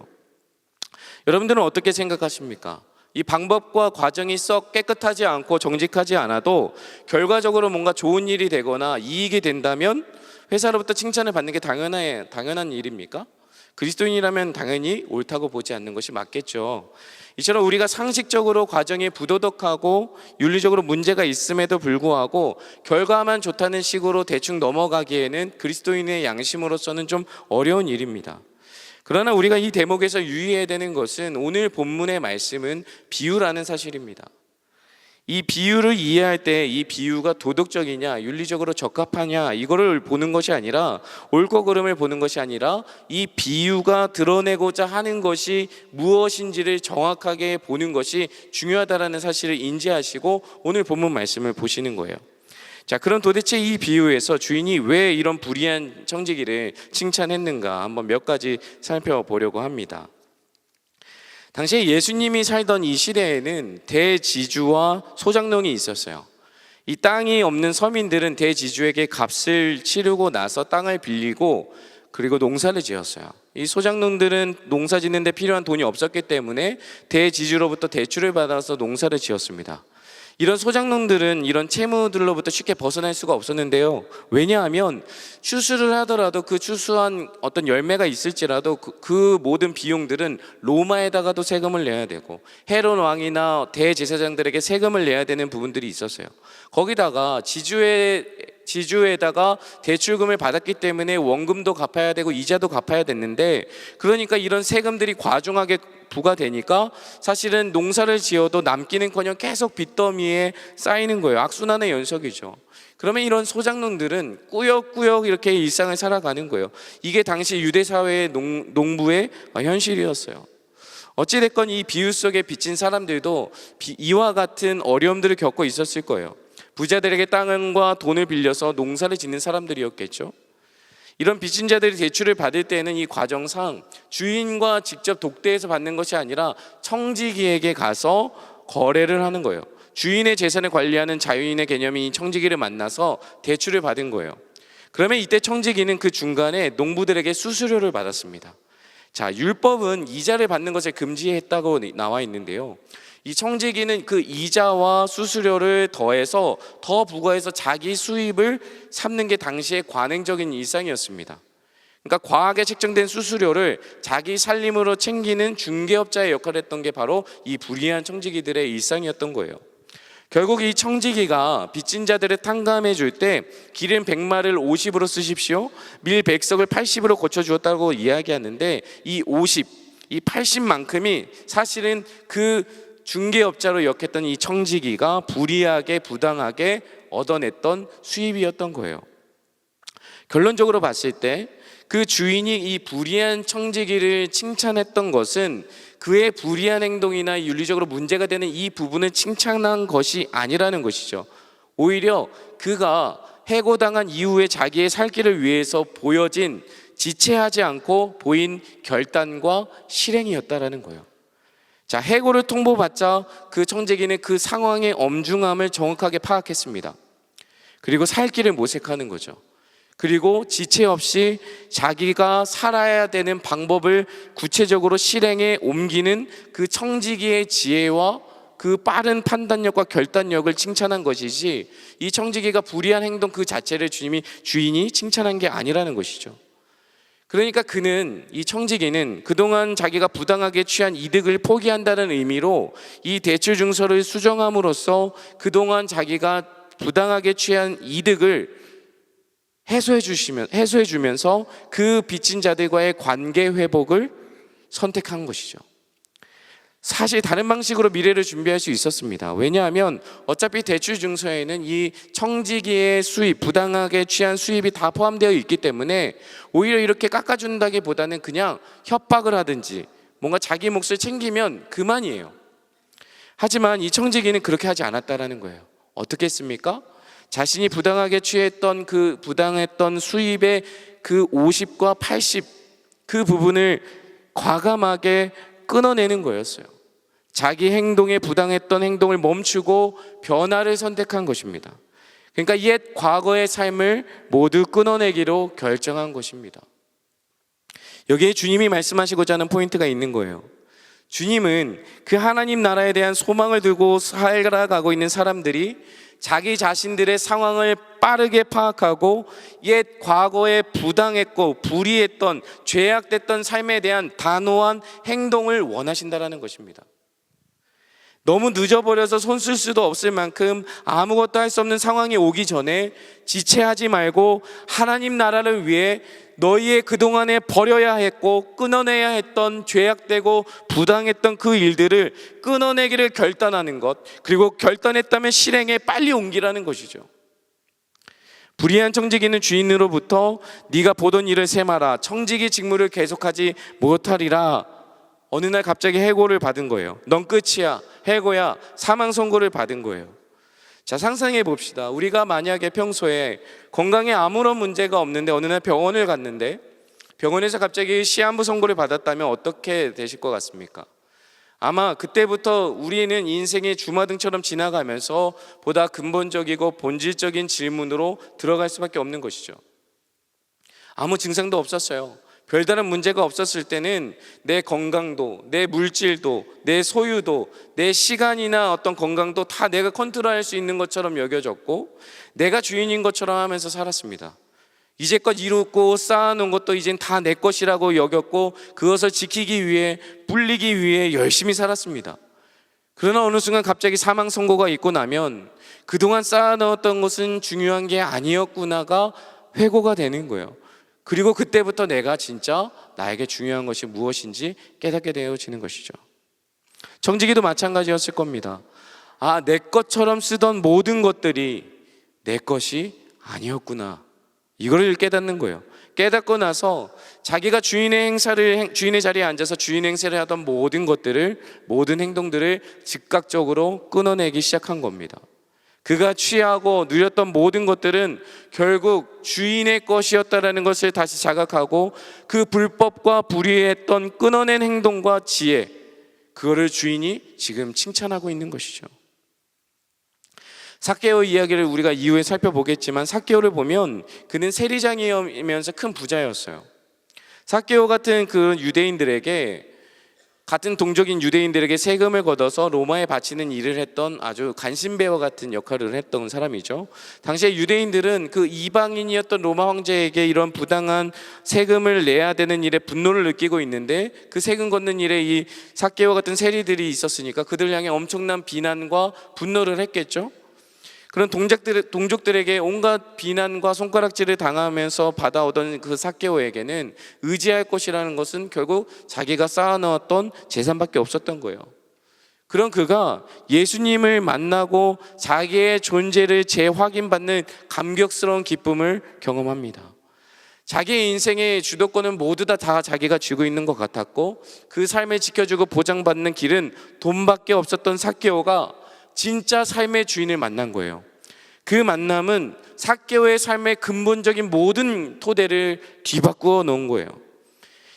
여러분들은 어떻게 생각하십니까? 이 방법과 과정이 썩 깨끗하지 않고 정직하지 않아도 결과적으로 뭔가 좋은 일이 되거나 이익이 된다면 회사로부터 칭찬을 받는 게 당연한 일입니까? 그리스도인이라면 당연히 옳다고 보지 않는 것이 맞겠죠. 이처럼 우리가 상식적으로 과정이 부도덕하고 윤리적으로 문제가 있음에도 불구하고 결과만 좋다는 식으로 대충 넘어가기에는 그리스도인의 양심으로서는 좀 어려운 일입니다. 그러나 우리가 이 대목에서 유의해야 되는 것은 오늘 본문의 말씀은 비유라는 사실입니다. 이 비유를 이해할 때 이 비유가 도덕적이냐 윤리적으로 적합하냐 이거를 보는 것이 아니라 옳고 그름을 보는 것이 아니라 이 비유가 드러내고자 하는 것이 무엇인지를 정확하게 보는 것이 중요하다는 사실을 인지하시고 오늘 본문 말씀을 보시는 거예요. 자, 그럼 도대체 이 비유에서 주인이 왜 이런 불의한 청지기를 칭찬했는가 한번 몇 가지 살펴보려고 합니다. 당시에 예수님이 살던 이 시대에는 대지주와 소작농이 있었어요. 이 땅이 없는 서민들은 대지주에게 값을 치르고 나서 땅을 빌리고 그리고 농사를 지었어요. 이 소작농들은 농사 짓는 데 필요한 돈이 없었기 때문에 대지주로부터 대출을 받아서 농사를 지었습니다. 이런 소작농들은 이런 채무들로부터 쉽게 벗어날 수가 없었는데요. 왜냐하면 추수를 하더라도 그 추수한 어떤 열매가 있을지라도 그 모든 비용들은 로마에다가도 세금을 내야 되고 헤롯 왕이나 대제사장들에게 세금을 내야 되는 부분들이 있었어요. 거기다가 지주에다가 대출금을 받았기 때문에 원금도 갚아야 되고 이자도 갚아야 됐는데 그러니까 이런 세금들이 과중하게 부과되니까 사실은 농사를 지어도 남기는커녕 계속 빚더미에 쌓이는 거예요. 악순환의 연속이죠. 그러면 이런 소작농들은 꾸역꾸역 이렇게 일상을 살아가는 거예요. 이게 당시 유대 사회의 농부의 현실이었어요. 어찌됐건 이 비유 속에 비친 사람들도 이와 같은 어려움들을 겪고 있었을 거예요. 부자들에게 땅과 돈을 빌려서 농사를 짓는 사람들이었겠죠. 이런 빚진 자들이 대출을 받을 때는 이 과정상 주인과 직접 독대해서 받는 것이 아니라 청지기에게 가서 거래를 하는 거예요. 주인의 재산을 관리하는 자유인의 개념인 청지기를 만나서 대출을 받은 거예요. 그러면 이때 청지기는 그 중간에 농부들에게 수수료를 받았습니다. 자, 율법은 이자를 받는 것을 금지했다고 나와 있는데요. 이 청지기는 그 이자와 수수료를 더해서 더 부과해서 자기 수입을 삼는 게 당시의 관행적인 일상이었습니다. 그러니까 과하게 책정된 수수료를 자기 살림으로 챙기는 중개업자의 역할을 했던 게 바로 이 불의한 청지기들의 일상이었던 거예요. 결국 이 청지기가 빚진 자들을 탕감해 줄 때 기름 100마를 50으로 쓰십시오, 밀 100석을 80으로 고쳐주었다고 이야기하는데 이 50, 이 80만큼이 사실은 그 중개업자로 역했던 이 청지기가 불이하게 부당하게 얻어냈던 수입이었던 거예요. 결론적으로 봤을 때 그 주인이 이 불의한 청지기를 칭찬했던 것은 그의 불의한 행동이나 윤리적으로 문제가 되는 이 부분을 칭찬한 것이 아니라는 것이죠. 오히려 그가 해고당한 이후에 자기의 살 길을 위해서 보여진 지체하지 않고 보인 결단과 실행이었다라는 거예요. 자, 해고를 통보받자 그 청지기는 그 상황의 엄중함을 정확하게 파악했습니다. 그리고 살 길을 모색하는 거죠. 그리고 지체 없이 자기가 살아야 되는 방법을 구체적으로 실행에 옮기는 그 청지기의 지혜와 그 빠른 판단력과 결단력을 칭찬한 것이지, 이 청지기가 불의한 행동 그 자체를 주인이 칭찬한 게 아니라는 것이죠. 그러니까 이 청지기는 그동안 자기가 부당하게 취한 이득을 포기한다는 의미로 이 대출 증서를 수정함으로써 그동안 자기가 부당하게 취한 이득을 해소해 주면서 그 빚진 자들과의 관계 회복을 선택한 것이죠. 사실 다른 방식으로 미래를 준비할 수 있었습니다. 왜냐하면 어차피 대출 증서에는 이 청지기의 수입, 부당하게 취한 수입이 다 포함되어 있기 때문에 오히려 이렇게 깎아준다기보다는 그냥 협박을 하든지 뭔가 자기 몫을 챙기면 그만이에요. 하지만 이 청지기는 그렇게 하지 않았다라는 거예요. 어떻게 했습니까? 자신이 부당하게 취했던 그 부당했던 수입의 그 50과 80 그 부분을 과감하게 끊어내는 거였어요. 자기 행동에 부당했던 행동을 멈추고 변화를 선택한 것입니다. 그러니까 옛 과거의 삶을 모두 끊어내기로 결정한 것입니다. 여기에 주님이 말씀하시고자 하는 포인트가 있는 거예요. 주님은 그 하나님 나라에 대한 소망을 들고 살아가고 있는 사람들이 자기 자신들의 상황을 빠르게 파악하고 옛 과거에 부당했고 불의했던 죄악됐던 삶에 대한 단호한 행동을 원하신다라는 것입니다. 너무 늦어버려서 손 쓸 수도 없을 만큼 아무것도 할 수 없는 상황이 오기 전에 지체하지 말고 하나님 나라를 위해 너희의 그동안에 버려야 했고 끊어내야 했던 죄악되고 부당했던 그 일들을 끊어내기를 결단하는 것, 그리고 결단했다면 실행에 빨리 옮기라는 것이죠. 불의한 청지기는 주인으로부터 네가 보던 일을 세마라, 청지기 직무를 계속하지 못하리라. 어느 날 갑자기 해고를 받은 거예요. 넌 끝이야, 해고야, 사망 선고를 받은 거예요. 자, 상상해 봅시다. 우리가 만약에 평소에 건강에 아무런 문제가 없는데 어느 날 병원을 갔는데 병원에서 갑자기 시한부 선고를 받았다면 어떻게 되실 것 같습니까? 아마 그때부터 우리는 인생의 주마등처럼 지나가면서 보다 근본적이고 본질적인 질문으로 들어갈 수밖에 없는 것이죠. 아무 증상도 없었어요. 별다른 문제가 없었을 때는 내 건강도, 내 물질도, 내 소유도, 내 시간이나 어떤 건강도 다 내가 컨트롤할 수 있는 것처럼 여겨졌고 내가 주인인 것처럼 하면서 살았습니다. 이제껏 이루고 쌓아놓은 것도 이젠 다 내 것이라고 여겼고 그것을 지키기 위해, 불리기 위해 열심히 살았습니다. 그러나 어느 순간 갑자기 사망 선고가 있고 나면 그동안 쌓아놓았던 것은 중요한 게 아니었구나가 회고가 되는 거예요. 그리고 그때부터 내가 진짜 나에게 중요한 것이 무엇인지 깨닫게 되어지는 것이죠. 청지기도 마찬가지였을 겁니다. 내 것처럼 쓰던 모든 것들이 내 것이 아니었구나, 이걸 깨닫는 거예요. 깨닫고 나서 자기가 주인의 자리에 앉아서 주인 행세를 하던 모든 것들을, 모든 행동들을 즉각적으로 끊어내기 시작한 겁니다. 그가 취하고 누렸던 모든 것들은 결국 주인의 것이었다라는 것을 다시 자각하고 그 불법과 불의했던 끊어낸 행동과 지혜, 그거를 주인이 지금 칭찬하고 있는 것이죠. 삭개오 이야기를 우리가 이후에 살펴보겠지만, 삭개오를 보면 그는 세리장이면서 큰 부자였어요. 삭개오 같은 그 유대인들에게, 같은 동족인 유대인들에게 세금을 걷어서 로마에 바치는 일을 했던 아주 간신배와 같은 역할을 했던 사람이죠. 당시에 유대인들은 그 이방인이었던 로마 황제에게 이런 부당한 세금을 내야 되는 일에 분노를 느끼고 있는데, 그 세금 걷는 일에 이 삭개오 같은 세리들이 있었으니까 그들 향해 엄청난 비난과 분노를 했겠죠. 그런 동족들에게 온갖 비난과 손가락질을 당하면서 받아오던 그 삭개오에게는 의지할 것이라는 것은 결국 자기가 쌓아놓았던 재산밖에 없었던 거예요. 그런 그가 예수님을 만나고 자기의 존재를 재확인받는 감격스러운 기쁨을 경험합니다. 자기의 인생의 주도권은 모두 다 자기가 쥐고 있는 것 같았고, 그 삶을 지켜주고 보장받는 길은 돈밖에 없었던 삭개오가 진짜 삶의 주인을 만난 거예요. 그 만남은 삭개오의 삶의 근본적인 모든 토대를 뒤바꾸어 놓은 거예요.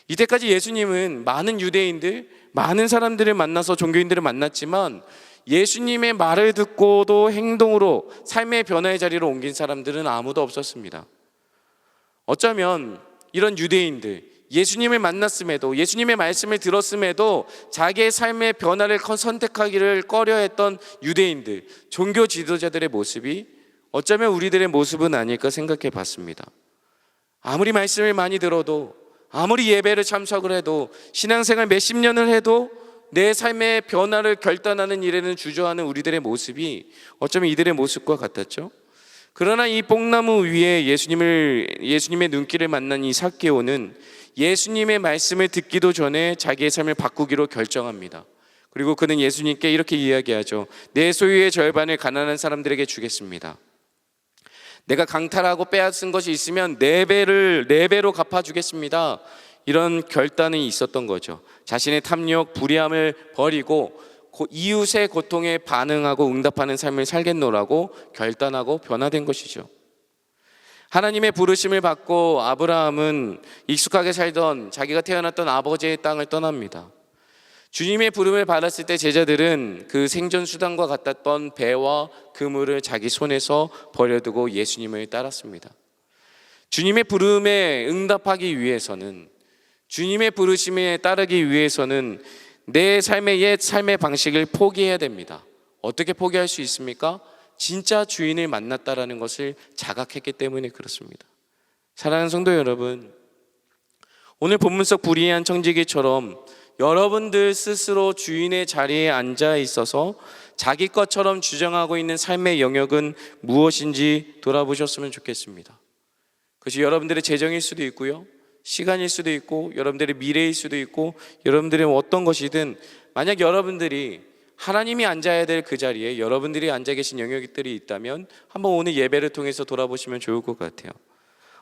이때까지 예수님은 많은 유대인들, 많은 사람들을 만나서 종교인들을 만났지만, 예수님의 말을 듣고도 행동으로 삶의 변화의 자리로 옮긴 사람들은 아무도 없었습니다. 어쩌면 이런 유대인들, 예수님을 만났음에도, 예수님의 말씀을 들었음에도 자기의 삶의 변화를 선택하기를 꺼려했던 유대인들, 종교 지도자들의 모습이 어쩌면 우리들의 모습은 아닐까 생각해 봤습니다. 아무리 말씀을 많이 들어도, 아무리 예배를 참석을 해도, 신앙생활 몇십 년을 해도 내 삶의 변화를 결단하는 일에는 주저하는 우리들의 모습이 어쩌면 이들의 모습과 같았죠. 그러나 이 뽕나무 위에 예수님의 눈길을 만난 이 삭개오는 예수님의 말씀을 듣기도 전에 자기의 삶을 바꾸기로 결정합니다. 그리고 그는 예수님께 이렇게 이야기하죠. 내 소유의 절반을 가난한 사람들에게 주겠습니다. 내가 강탈하고 빼앗은 것이 있으면 4배로 갚아주겠습니다. 이런 결단이 있었던 거죠. 자신의 탐욕, 불의함을 버리고 이웃의 고통에 반응하고 응답하는 삶을 살겠노라고 결단하고 변화된 것이죠. 하나님의 부르심을 받고 아브라함은 익숙하게 살던 자기가 태어났던 아버지의 땅을 떠납니다. 주님의 부름을 받았을 때 제자들은 그 생존 수단과 같았던 배와 그물을 자기 손에서 버려두고 예수님을 따랐습니다. 주님의 부름에 응답하기 위해서는, 주님의 부르심에 따르기 위해서는 내 삶의 옛 삶의 방식을 포기해야 됩니다. 어떻게 포기할 수 있습니까? 진짜 주인을 만났다라는 것을 자각했기 때문에 그렇습니다. 사랑하는 성도 여러분, 오늘 본문 속 불의한 청지기처럼 여러분들 스스로 주인의 자리에 앉아 있어서 자기 것처럼 주장하고 있는 삶의 영역은 무엇인지 돌아보셨으면 좋겠습니다. 그것이 여러분들의 재정일 수도 있고요, 시간일 수도 있고, 여러분들의 미래일 수도 있고, 여러분들의 어떤 것이든, 만약 여러분들이 하나님이 앉아야 될 그 자리에 여러분들이 앉아 계신 영역들이 있다면 한번 오늘 예배를 통해서 돌아보시면 좋을 것 같아요.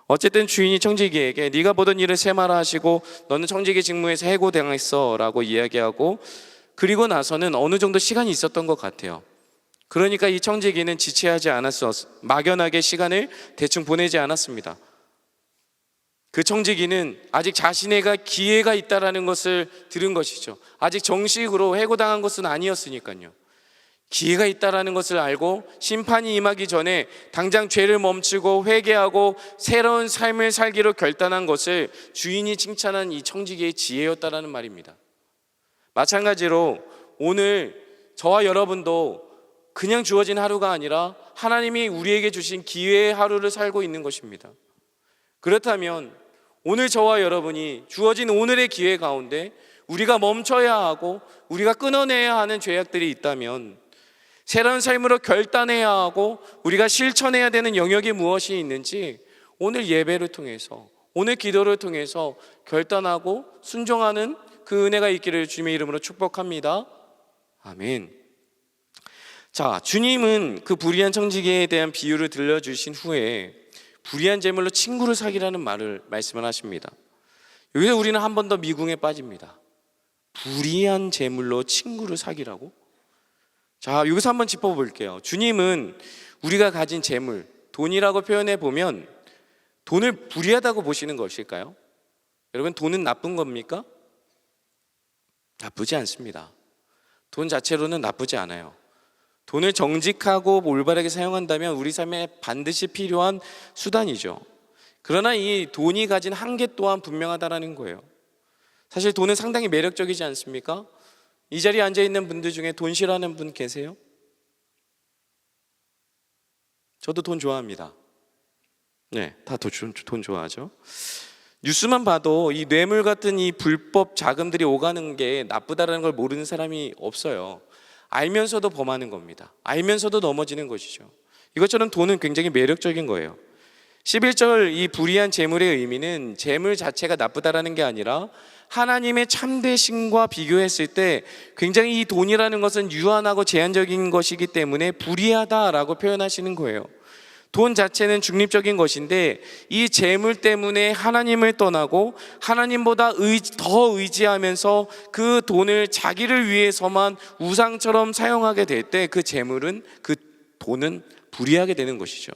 어쨌든 주인이 청지기에게 네가 보던 일을 세마라 하시고 너는 청지기 직무에서 해고당했어 라고 이야기하고, 그리고 나서는 어느 정도 시간이 있었던 것 같아요. 그러니까 이 청지기는 지체하지 않았어, 막연하게 시간을 대충 보내지 않았습니다. 그 청지기는 아직 자신에게 기회가 있다라는 것을 들은 것이죠. 아직 정식으로 해고당한 것은 아니었으니까요. 기회가 있다라는 것을 알고 심판이 임하기 전에 당장 죄를 멈추고 회개하고 새로운 삶을 살기로 결단한 것을 주인이 칭찬한 이 청지기의 지혜였다라는 말입니다. 마찬가지로 오늘 저와 여러분도 그냥 주어진 하루가 아니라 하나님이 우리에게 주신 기회의 하루를 살고 있는 것입니다. 그렇다면 오늘 저와 여러분이 주어진 오늘의 기회 가운데 우리가 멈춰야 하고 우리가 끊어내야 하는 죄악들이 있다면, 새로운 삶으로 결단해야 하고 우리가 실천해야 되는 영역이 무엇이 있는지 오늘 예배를 통해서, 오늘 기도를 통해서 결단하고 순종하는 그 은혜가 있기를 주님의 이름으로 축복합니다. 아멘. 자, 주님은 그 불의한 청지기에 대한 비유를 들려주신 후에 불의한 재물로 친구를 사귀라는 말씀을 하십니다. 여기서 우리는 한 번 더 미궁에 빠집니다. 불의한 재물로 친구를 사귀라고? 자, 여기서 한번 짚어볼게요. 주님은 우리가 가진 재물, 돈이라고 표현해 보면 돈을 불의하다고 보시는 것일까요? 여러분, 돈은 나쁜 겁니까? 나쁘지 않습니다. 돈 자체로는 나쁘지 않아요. 돈을 정직하고 올바르게 사용한다면 우리 삶에 반드시 필요한 수단이죠. 그러나 이 돈이 가진 한계 또한 분명하다는 거예요. 사실 돈은 상당히 매력적이지 않습니까? 이 자리에 앉아있는 분들 중에 돈 싫어하는 분 계세요? 저도 돈 좋아합니다. 네, 다 돈 좋아하죠. 뉴스만 봐도 이 뇌물 같은 이 불법 자금들이 오가는 게 나쁘다는 걸 모르는 사람이 없어요. 알면서도 범하는 겁니다. 알면서도 넘어지는 것이죠. 이것처럼 돈은 굉장히 매력적인 거예요. 11절 이 불의한 재물의 의미는 재물 자체가 나쁘다라는 게 아니라 하나님의 참되심과 비교했을 때 굉장히 이 돈이라는 것은 유한하고 제한적인 것이기 때문에 불의하다라고 표현하시는 거예요. 돈 자체는 중립적인 것인데 이 재물 때문에 하나님을 떠나고 하나님보다 더 의지하면서 그 돈을 자기를 위해서만 우상처럼 사용하게 될 때 그 재물은, 그 돈은 불의하게 되는 것이죠.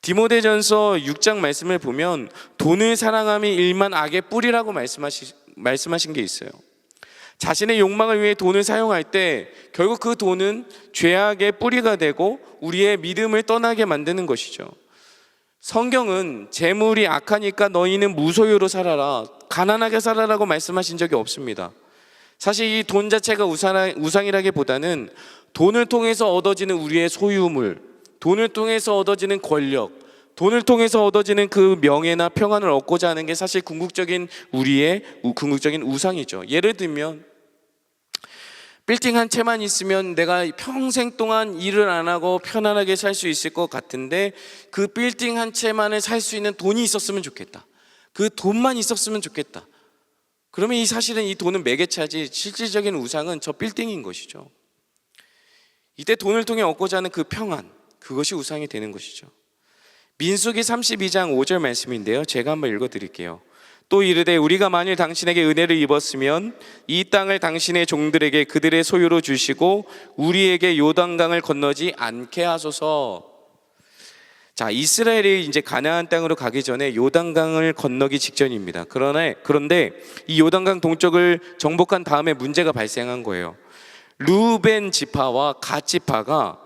디모데전서 6장 말씀을 보면 돈을 사랑함이 일만 악의 뿌리라고 말씀하신 게 있어요. 자신의 욕망을 위해 돈을 사용할 때 결국 그 돈은 죄악의 뿌리가 되고 우리의 믿음을 떠나게 만드는 것이죠. 성경은 재물이 악하니까 너희는 무소유로 살아라, 가난하게 살아라고 말씀하신 적이 없습니다. 사실 이 돈 자체가 우상이라기보다는 돈을 통해서 얻어지는 우리의 소유물, 돈을 통해서 얻어지는 권력, 돈을 통해서 얻어지는 그 명예나 평안을 얻고자 하는 게 사실 우리의 궁극적인 우상이죠. 예를 들면 빌딩 한 채만 있으면 내가 평생 동안 일을 안 하고 편안하게 살 수 있을 것 같은데 그 빌딩 한 채만을 살 수 있는 돈이 있었으면 좋겠다. 그 돈만 있었으면 좋겠다. 그러면 사실은 이 돈은 매개차지 실질적인 우상은 저 빌딩인 것이죠. 이때 돈을 통해 얻고자 하는 그 평안, 그것이 우상이 되는 것이죠. 민수기 32장 5절 말씀인데요, 제가 한번 읽어드릴게요. 또 이르되 우리가 만일 당신에게 은혜를 입었으면 이 땅을 당신의 종들에게 그들의 소유로 주시고 우리에게 요단강을 건너지 않게 하소서. 자, 이스라엘이 이제 가나안 땅으로 가기 전에 요단강을 건너기 직전입니다. 그런데 이 요단강 동쪽을 정복한 다음에 문제가 발생한 거예요. 르우벤 지파와 갓 지파가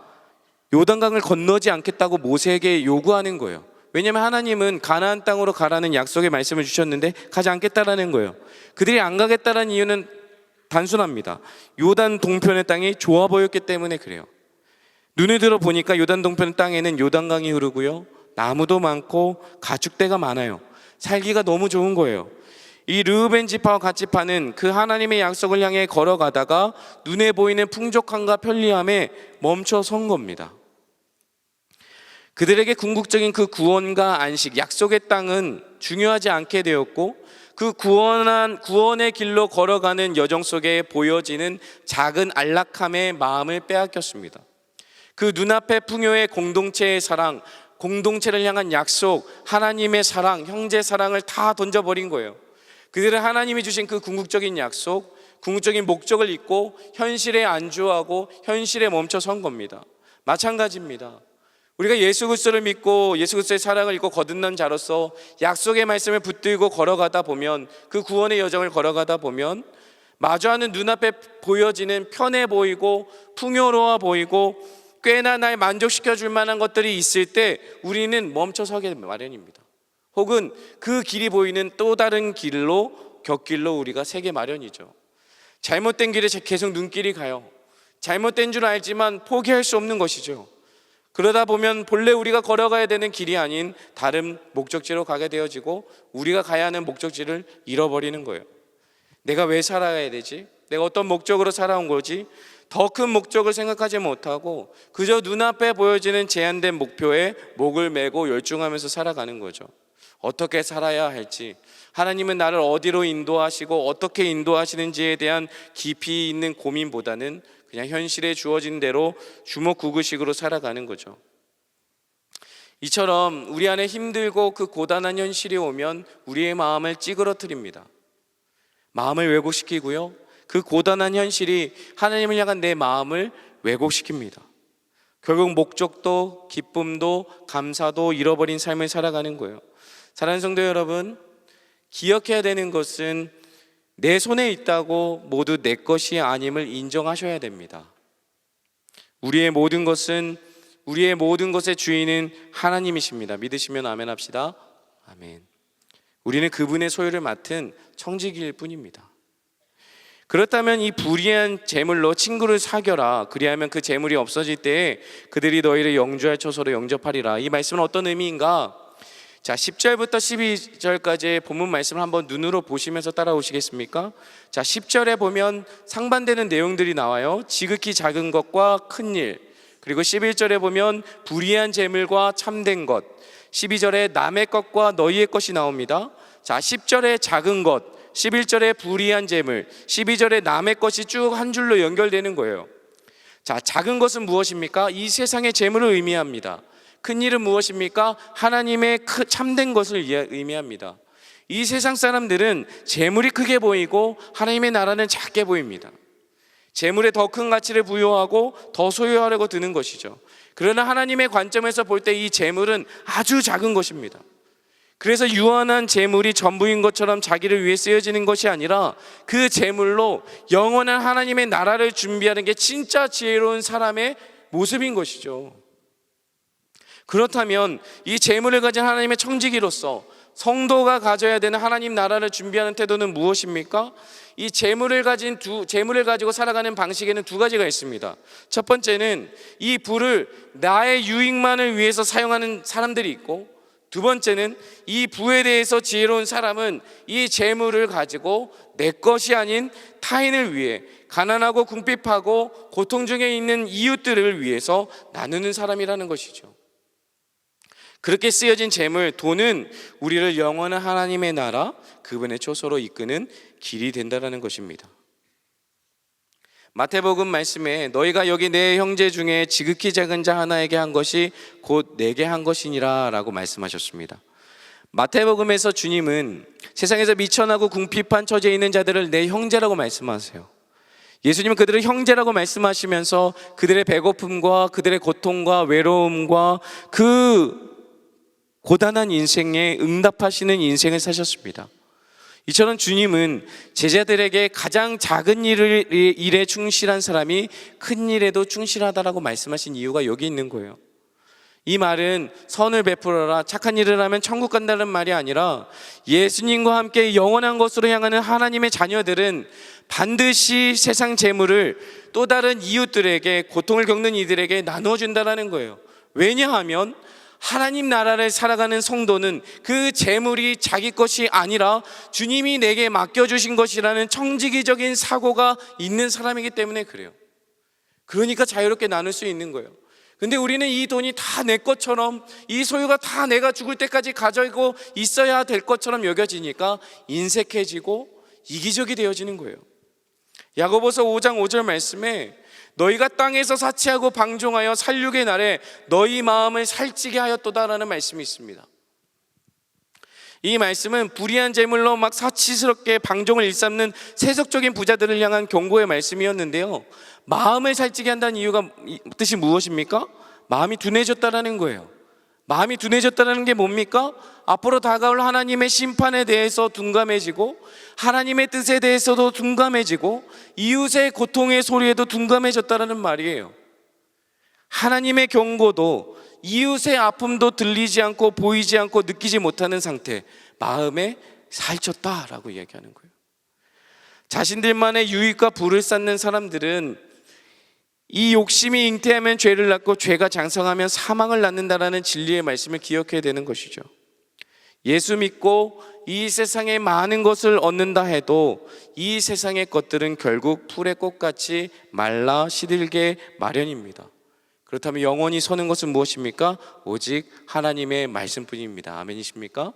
요단강을 건너지 않겠다고 모세에게 요구하는 거예요. 왜냐하면 하나님은 가나안 땅으로 가라는 약속의 말씀을 주셨는데 가지 않겠다라는 거예요. 그들이 안 가겠다는 이유는 단순합니다. 요단 동편의 땅이 좋아 보였기 때문에 그래요. 눈을 들어 보니까 요단 동편 땅에는 요단강이 흐르고요, 나무도 많고 가축대가 많아요. 살기가 너무 좋은 거예요. 이 르우벤 지파와 갓 지파는 그 하나님의 약속을 향해 걸어가다가 눈에 보이는 풍족함과 편리함에 멈춰 선 겁니다. 그들에게 궁극적인 그 구원과 안식, 약속의 땅은 중요하지 않게 되었고 그 구원의 길로 걸어가는 여정 속에 보여지는 작은 안락함의 마음을 빼앗겼습니다. 그 눈앞의 풍요의 공동체의 사랑, 공동체를 향한 약속, 하나님의 사랑, 형제 사랑을 다 던져버린 거예요. 그들은 하나님이 주신 그 궁극적인 약속, 궁극적인 목적을 잊고 현실에 안주하고 현실에 멈춰 선 겁니다. 마찬가지입니다. 우리가 예수 그리스도를 믿고 예수 그리스도의 사랑을 잊고 거듭난 자로서 약속의 말씀을 붙들고 걸어가다 보면, 그 구원의 여정을 걸어가다 보면 마주하는 눈앞에 보여지는 편해 보이고 풍요로워 보이고 꽤나 날 만족시켜 줄 만한 것들이 있을 때 우리는 멈춰서게 마련입니다. 혹은 그 길이 보이는 또 다른 길로, 곁길로 우리가 세게 마련이죠. 잘못된 길에 계속 눈길이 가요. 잘못된 줄 알지만 포기할 수 없는 것이죠. 그러다 보면 본래 우리가 걸어가야 되는 길이 아닌 다른 목적지로 가게 되어지고 우리가 가야 하는 목적지를 잃어버리는 거예요. 내가 왜 살아가야 되지? 내가 어떤 목적으로 살아온 거지? 더 큰 목적을 생각하지 못하고 그저 눈앞에 보여지는 제한된 목표에 목을 메고 열중하면서 살아가는 거죠. 어떻게 살아야 할지, 하나님은 나를 어디로 인도하시고 어떻게 인도하시는지에 대한 깊이 있는 고민보다는 그냥 현실에 주어진 대로 주먹구구식으로 살아가는 거죠. 이처럼 우리 안에 힘들고 그 고단한 현실이 오면 우리의 마음을 찌그러뜨립니다. 마음을 왜곡시키고요, 그 고단한 현실이 하나님을 향한 내 마음을 왜곡시킵니다. 결국 목적도 기쁨도 감사도 잃어버린 삶을 살아가는 거예요. 사랑하는 성도 여러분, 기억해야 되는 것은 내 손에 있다고 모두 내 것이 아님을 인정하셔야 됩니다. 우리의 모든 것의 주인은 하나님이십니다. 믿으시면 아멘 합시다. 아멘. 우리는 그분의 소유를 맡은 청지기일 뿐입니다. 그렇다면 이 불의한 재물로 친구를 사겨라, 그리하면 그 재물이 없어질 때에 그들이 너희를 영주할 처소로 영접하리라. 이 말씀은 어떤 의미인가? 자, 10절부터 12절까지의 본문 말씀을 한번 눈으로 보시면서 따라오시겠습니까? 자, 10절에 보면 상반되는 내용들이 나와요. 지극히 작은 것과 큰 일. 그리고 11절에 보면 불의한 재물과 참된 것. 12절에 남의 것과 너희의 것이 나옵니다. 자, 10절에 작은 것, 11절에 불의한 재물, 12절에 남의 것이 쭉 한 줄로 연결되는 거예요. 자, 작은 것은 무엇입니까? 이 세상의 재물을 의미합니다. 큰 일은 무엇입니까? 하나님의 참된 것을 의미합니다. 이 세상 사람들은 재물이 크게 보이고 하나님의 나라는 작게 보입니다. 재물에 더 큰 가치를 부여하고 더 소유하려고 드는 것이죠. 그러나 하나님의 관점에서 볼 때 이 재물은 아주 작은 것입니다. 그래서 유한한 재물이 전부인 것처럼 자기를 위해 쓰여지는 것이 아니라 그 재물로 영원한 하나님의 나라를 준비하는 게 진짜 지혜로운 사람의 모습인 것이죠. 그렇다면 이 재물을 가진 하나님의 청지기로서 성도가 가져야 되는 하나님 나라를 준비하는 태도는 무엇입니까? 이 재물을 가지고 살아가는 방식에는 두 가지가 있습니다. 첫 번째는 이 부를 나의 유익만을 위해서 사용하는 사람들이 있고, 두 번째는 이 부에 대해서 지혜로운 사람은 이 재물을 가지고 내 것이 아닌 타인을 위해, 가난하고 궁핍하고 고통 중에 있는 이웃들을 위해서 나누는 사람이라는 것이죠. 그렇게 쓰여진 재물, 돈은 우리를 영원한 하나님의 나라, 그분의 초소로 이끄는 길이 된다는 것입니다. 마태복음 말씀에 너희가 여기 내 형제 중에 지극히 작은 자 하나에게 한 것이 곧 내게 한 것이니라 라고 말씀하셨습니다. 마태복음에서 주님은 세상에서 미천하고 궁핍한 처지에 있는 자들을 내 형제라고 말씀하세요. 예수님은 그들을 형제라고 말씀하시면서 그들의 배고픔과 그들의 고통과 외로움과 그 고단한 인생에 응답하시는 인생을 사셨습니다. 이처럼 주님은 제자들에게 가장 작은 일에 충실한 사람이 큰 일에도 충실하다라고 말씀하신 이유가 여기 있는 거예요. 이 말은 선을 베풀어라, 착한 일을 하면 천국 간다는 말이 아니라 예수님과 함께 영원한 것으로 향하는 하나님의 자녀들은 반드시 세상 재물을 또 다른 이웃들에게, 고통을 겪는 이들에게 나눠준다는 거예요. 왜냐하면 하나님 나라를 살아가는 성도는 그 재물이 자기 것이 아니라 주님이 내게 맡겨주신 것이라는 청지기적인 사고가 있는 사람이기 때문에 그래요. 그러니까 자유롭게 나눌 수 있는 거예요. 근데 우리는 이 돈이 다 내 것처럼, 이 소유가 다 내가 죽을 때까지 가지고 있어야 될 것처럼 여겨지니까 인색해지고 이기적이 되어지는 거예요. 야고보서 5장 5절 말씀에 너희가 땅에서 사치하고 방종하여 살육의 날에 너희 마음을 살찌게 하였도다라는 말씀이 있습니다. 이 말씀은 불의한 재물로 막 사치스럽게 방종을 일삼는 세속적인 부자들을 향한 경고의 말씀이었는데요, 마음을 살찌게 한다는 이유가 뜻이 무엇입니까? 마음이 둔해졌다라는 거예요. 마음이 둔해졌다는 게 뭡니까? 앞으로 다가올 하나님의 심판에 대해서 둔감해지고, 하나님의 뜻에 대해서도 둔감해지고, 이웃의 고통의 소리에도 둔감해졌다는 말이에요. 하나님의 경고도, 이웃의 아픔도 들리지 않고 보이지 않고 느끼지 못하는 상태, 마음에 살쪘다라고 이야기하는 거예요. 자신들만의 유익과 부를 쌓는 사람들은 이 욕심이 잉태하면 죄를 낳고 죄가 장성하면 사망을 낳는다라는 진리의 말씀을 기억해야 되는 것이죠. 예수 믿고 이 세상에 많은 것을 얻는다 해도 이 세상의 것들은 결국 풀의 꽃같이 말라 시들게 마련입니다. 그렇다면 영원히 서는 것은 무엇입니까? 오직 하나님의 말씀뿐입니다. 아멘이십니까?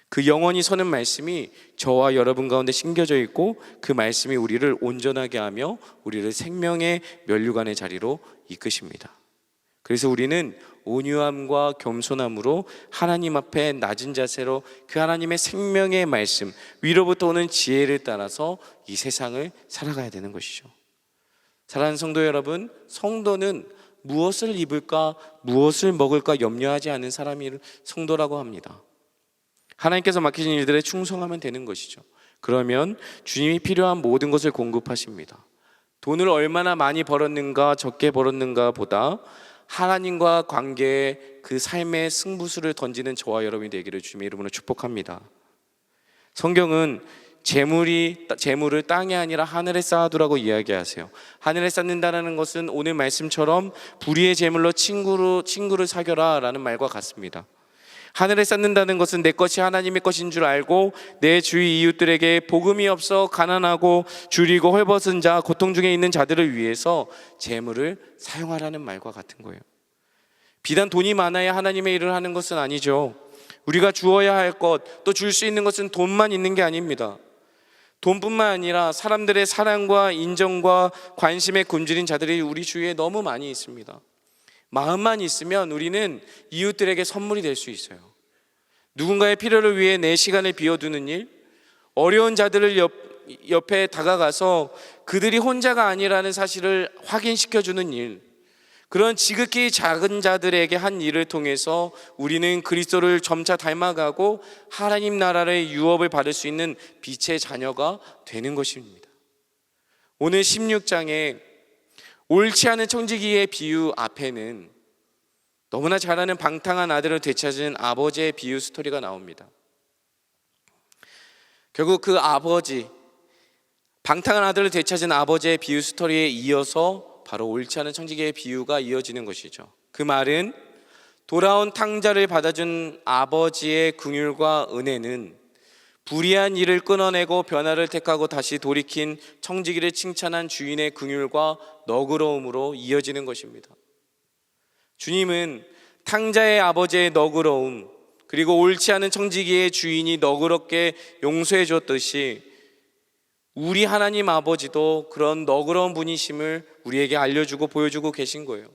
그 영원히 서는 말씀이 저와 여러분 가운데 심겨져 있고 그 말씀이 우리를 온전하게 하며 우리를 생명의 면류관의 자리로 이끄십니다. 그래서 우리는 온유함과 겸손함으로 하나님 앞에 낮은 자세로 그 하나님의 생명의 말씀, 위로부터 오는 지혜를 따라서 이 세상을 살아가야 되는 것이죠. 사랑하는 성도 여러분, 성도는 무엇을 입을까, 무엇을 먹을까 염려하지 않은 사람이 성도라고 합니다. 하나님께서 맡기신 일들에 충성하면 되는 것이죠. 그러면 주님이 필요한 모든 것을 공급하십니다. 돈을 얼마나 많이 벌었는가 적게 벌었는가 보다 하나님과 관계에 그 삶의 승부수를 던지는 저와 여러분이 되기를 주님의 이름으로 축복합니다. 성경은 재물을 땅에 아니라 하늘에 쌓아두라고 이야기하세요. 하늘에 쌓는다는 것은 오늘 말씀처럼 불의의 재물로 친구를 사겨라 라는 말과 같습니다. 하늘에 쌓는다는 것은 내 것이 하나님의 것인 줄 알고 내 주위 이웃들에게 복음이 없어 가난하고 줄이고 헐벗은 자, 고통 중에 있는 자들을 위해서 재물을 사용하라는 말과 같은 거예요. 비단 돈이 많아야 하나님의 일을 하는 것은 아니죠. 우리가 주어야 할 것, 또 줄 수 있는 것은 돈만 있는 게 아닙니다. 돈뿐만 아니라 사람들의 사랑과 인정과 관심에 굶주린 자들이 우리 주위에 너무 많이 있습니다. 마음만 있으면 우리는 이웃들에게 선물이 될 수 있어요. 누군가의 필요를 위해 내 시간을 비워두는 일, 어려운 자들을 옆에 다가가서 그들이 혼자가 아니라는 사실을 확인시켜주는 일, 그런 지극히 작은 자들에게 한 일을 통해서 우리는 그리스도를 점차 닮아가고 하나님 나라의 유업을 받을 수 있는 빛의 자녀가 되는 것입니다. 오늘 16장에 옳지 않은 청지기의 비유 앞에는 너무나 잘 아는 방탕한 아들을 되찾은 아버지의 비유 스토리가 나옵니다. 결국 그 아버지, 방탕한 아들을 되찾은 아버지의 비유 스토리에 이어서 바로 옳지 않은 청지기의 비유가 이어지는 것이죠. 그 말은 돌아온 탕자를 받아준 아버지의 긍휼과 은혜는 불의한 일을 끊어내고 변화를 택하고 다시 돌이킨 청지기를 칭찬한 주인의 긍휼과 너그러움으로 이어지는 것입니다. 주님은 탕자의 아버지의 너그러움, 그리고 옳지 않은 청지기의 주인이 너그럽게 용서해 줬듯이 우리 하나님 아버지도 그런 너그러운 분이심을 우리에게 알려주고 보여주고 계신 거예요.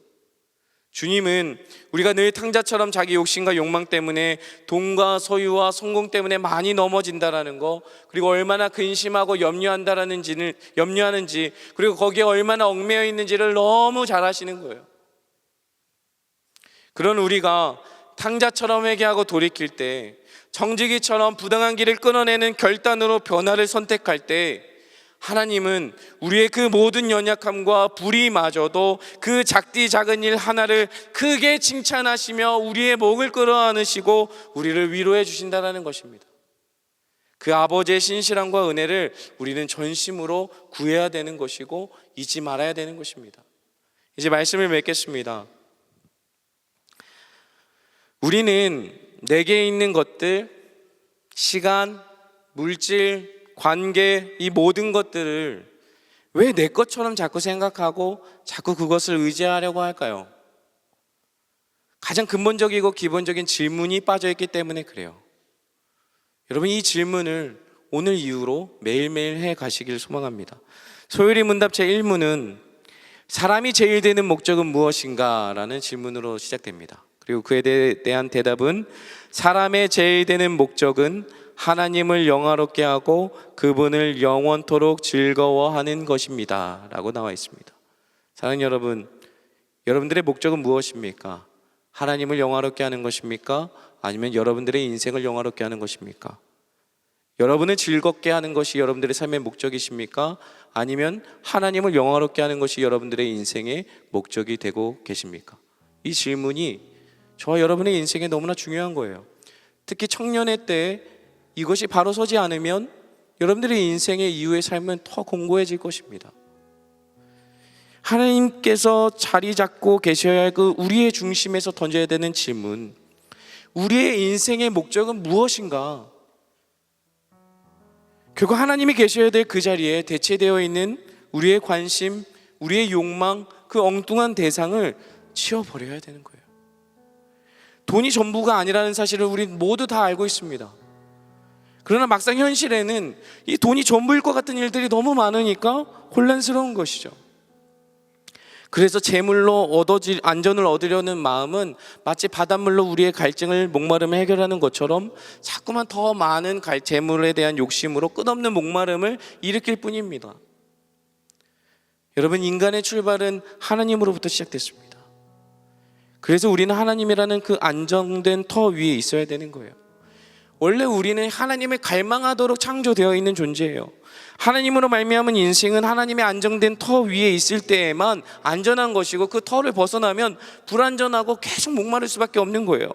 주님은 우리가 늘 탕자처럼 자기 욕심과 욕망 때문에 돈과 소유와 성공 때문에 많이 넘어진다라는 거, 그리고 얼마나 근심하고 염려하는지, 그리고 거기에 얼마나 얽매여 있는지를 너무 잘 아시는 거예요. 그런 우리가 탕자처럼 회개하고 돌이킬 때, 청지기처럼 부당한 길을 끊어내는 결단으로 변화를 선택할 때, 하나님은 우리의 그 모든 연약함과 불의마저도 그 작디 작은 일 하나를 크게 칭찬하시며 우리의 목을 끌어안으시고 우리를 위로해 주신다는 것입니다. 그 아버지의 신실함과 은혜를 우리는 전심으로 구해야 되는 것이고 잊지 말아야 되는 것입니다. 이제 말씀을 맺겠습니다. 우리는 내게 있는 것들, 시간, 물질, 관계, 이 모든 것들을 왜 내 것처럼 자꾸 생각하고 자꾸 그것을 의지하려고 할까요? 가장 근본적이고 기본적인 질문이 빠져있기 때문에 그래요. 여러분, 이 질문을 오늘 이후로 매일매일 해 가시길 소망합니다. 소율이 문답 제1문은 사람이 제일 되는 목적은 무엇인가? 라는 질문으로 시작됩니다. 그리고 그에 대한 대답은 사람의 제일 되는 목적은 하나님을 영화롭게 하고 그분을 영원토록 즐거워하는 것입니다 라고 나와 있습니다. 사랑하는 여러분, 여러분들의 목적은 무엇입니까? 하나님을 영화롭게 하는 것입니까? 아니면 여러분들의 인생을 영화롭게 하는 것입니까? 여러분을 즐겁게 하는 것이 여러분들의 삶의 목적이십니까? 아니면 하나님을 영화롭게 하는 것이 여러분들의 인생의 목적이 되고 계십니까? 이 질문이 저와 여러분의 인생에 너무나 중요한 거예요. 특히 청년의 때 이것이 바로 서지 않으면 여러분들의 인생의 이후의 삶은 더 공고해질 것입니다. 하나님께서 자리 잡고 계셔야 할 그 우리의 중심에서 던져야 되는 질문, 우리의 인생의 목적은 무엇인가? 결국 하나님이 계셔야 될 그 자리에 대체되어 있는 우리의 관심, 우리의 욕망, 그 엉뚱한 대상을 치워버려야 되는 거예요. 돈이 전부가 아니라는 사실을 우리 모두 다 알고 있습니다. 그러나 막상 현실에는 이 돈이 전부일 것 같은 일들이 너무 많으니까 혼란스러운 것이죠. 그래서 재물로 안전을 얻으려는 마음은 마치 바닷물로 우리의 갈증을 목마름을 해결하는 것처럼 자꾸만 더 많은 재물에 대한 욕심으로 끝없는 목마름을 일으킬 뿐입니다. 여러분, 인간의 출발은 하나님으로부터 시작됐습니다. 그래서 우리는 하나님이라는 그 안정된 터 위에 있어야 되는 거예요. 원래 우리는 하나님을 갈망하도록 창조되어 있는 존재예요. 하나님으로 말미암은 인생은 하나님의 안정된 터 위에 있을 때에만 안전한 것이고, 그 터를 벗어나면 불안전하고 계속 목마를 수밖에 없는 거예요.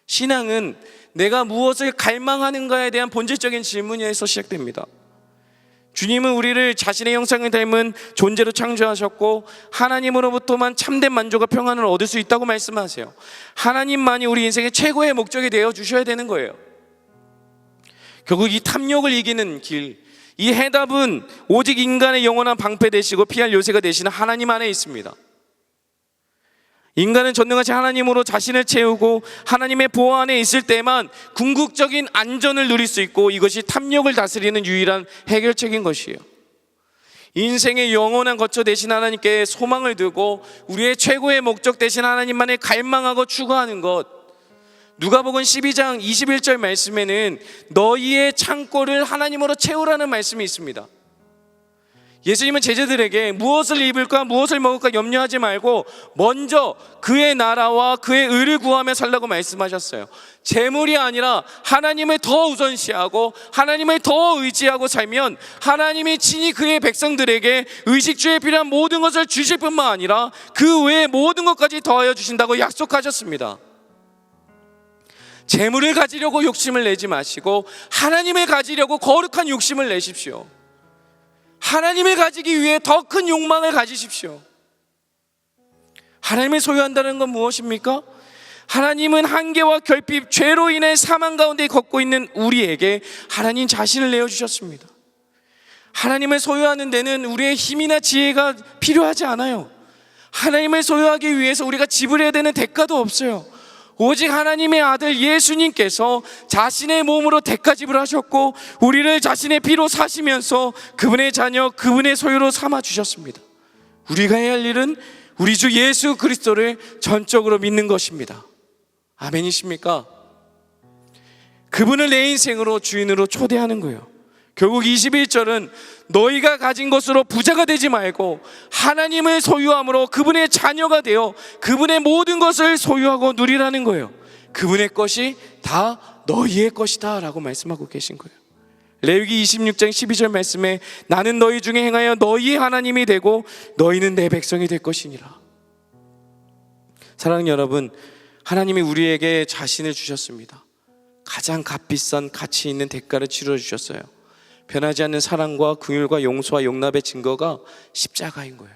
신앙은 내가 무엇을 갈망하는가에 대한 본질적인 질문에서 시작됩니다. 주님은 우리를 자신의 형상을 닮은 존재로 창조하셨고, 하나님으로부터만 참된 만족과 평안을 얻을 수 있다고 말씀하세요. 하나님만이 우리 인생의 최고의 목적이 되어 주셔야 되는 거예요. 결국 이 탐욕을 이기는 길, 이 해답은 오직 인간의 영원한 방패 되시고 피할 요새가 되시는 하나님 안에 있습니다. 인간은 전능하신 하나님으로 자신을 채우고 하나님의 보호 안에 있을 때만 궁극적인 안전을 누릴 수 있고, 이것이 탐욕을 다스리는 유일한 해결책인 것이에요. 인생의 영원한 거처 되신 하나님께 소망을 두고 우리의 최고의 목적 되신 하나님만을 갈망하고 추구하는 것. 누가복음 12장 21절 말씀에는 너희의 창고를 하나님으로 채우라는 말씀이 있습니다. 예수님은 제자들에게 무엇을 입을까 무엇을 먹을까 염려하지 말고 먼저 그의 나라와 그의 의를 구하며 살라고 말씀하셨어요. 재물이 아니라 하나님을 더 우선시하고 하나님을 더 의지하고 살면 하나님이 친히 그의 백성들에게 의식주에 필요한 모든 것을 주실 뿐만 아니라 그 외의 모든 것까지 더하여 주신다고 약속하셨습니다. 재물을 가지려고 욕심을 내지 마시고 하나님을 가지려고 거룩한 욕심을 내십시오. 하나님을 가지기 위해 더 큰 욕망을 가지십시오. 하나님을 소유한다는 건 무엇입니까? 하나님은 한계와 결핍, 죄로 인해 사망 가운데 걷고 있는 우리에게 하나님 자신을 내어주셨습니다. 하나님을 소유하는 데는 우리의 힘이나 지혜가 필요하지 않아요. 하나님을 소유하기 위해서 우리가 지불해야 되는 대가도 없어요. 오직 하나님의 아들 예수님께서 자신의 몸으로 대가 지불하셨고 우리를 자신의 피로 사시면서 그분의 자녀, 그분의 소유로 삼아주셨습니다. 우리가 해야 할 일은 우리 주 예수 그리스도를 전적으로 믿는 것입니다. 아멘이십니까? 그분을 내 인생으로 주인으로 초대하는 거예요. 결국 21절은 너희가 가진 것으로 부자가 되지 말고 하나님을 소유함으로 그분의 자녀가 되어 그분의 모든 것을 소유하고 누리라는 거예요. 그분의 것이 다 너희의 것이다 라고 말씀하고 계신 거예요. 레위기 26장 12절 말씀에 나는 너희 중에 행하여 너희의 하나님이 되고 너희는 내 백성이 될 것이니라. 사랑하는 여러분, 하나님이 우리에게 자신을 주셨습니다. 가장 값비싼 가치 있는 대가를 치러 주셨어요. 변하지 않는 사랑과 긍휼과 용서와 용납의 증거가 십자가인 거예요.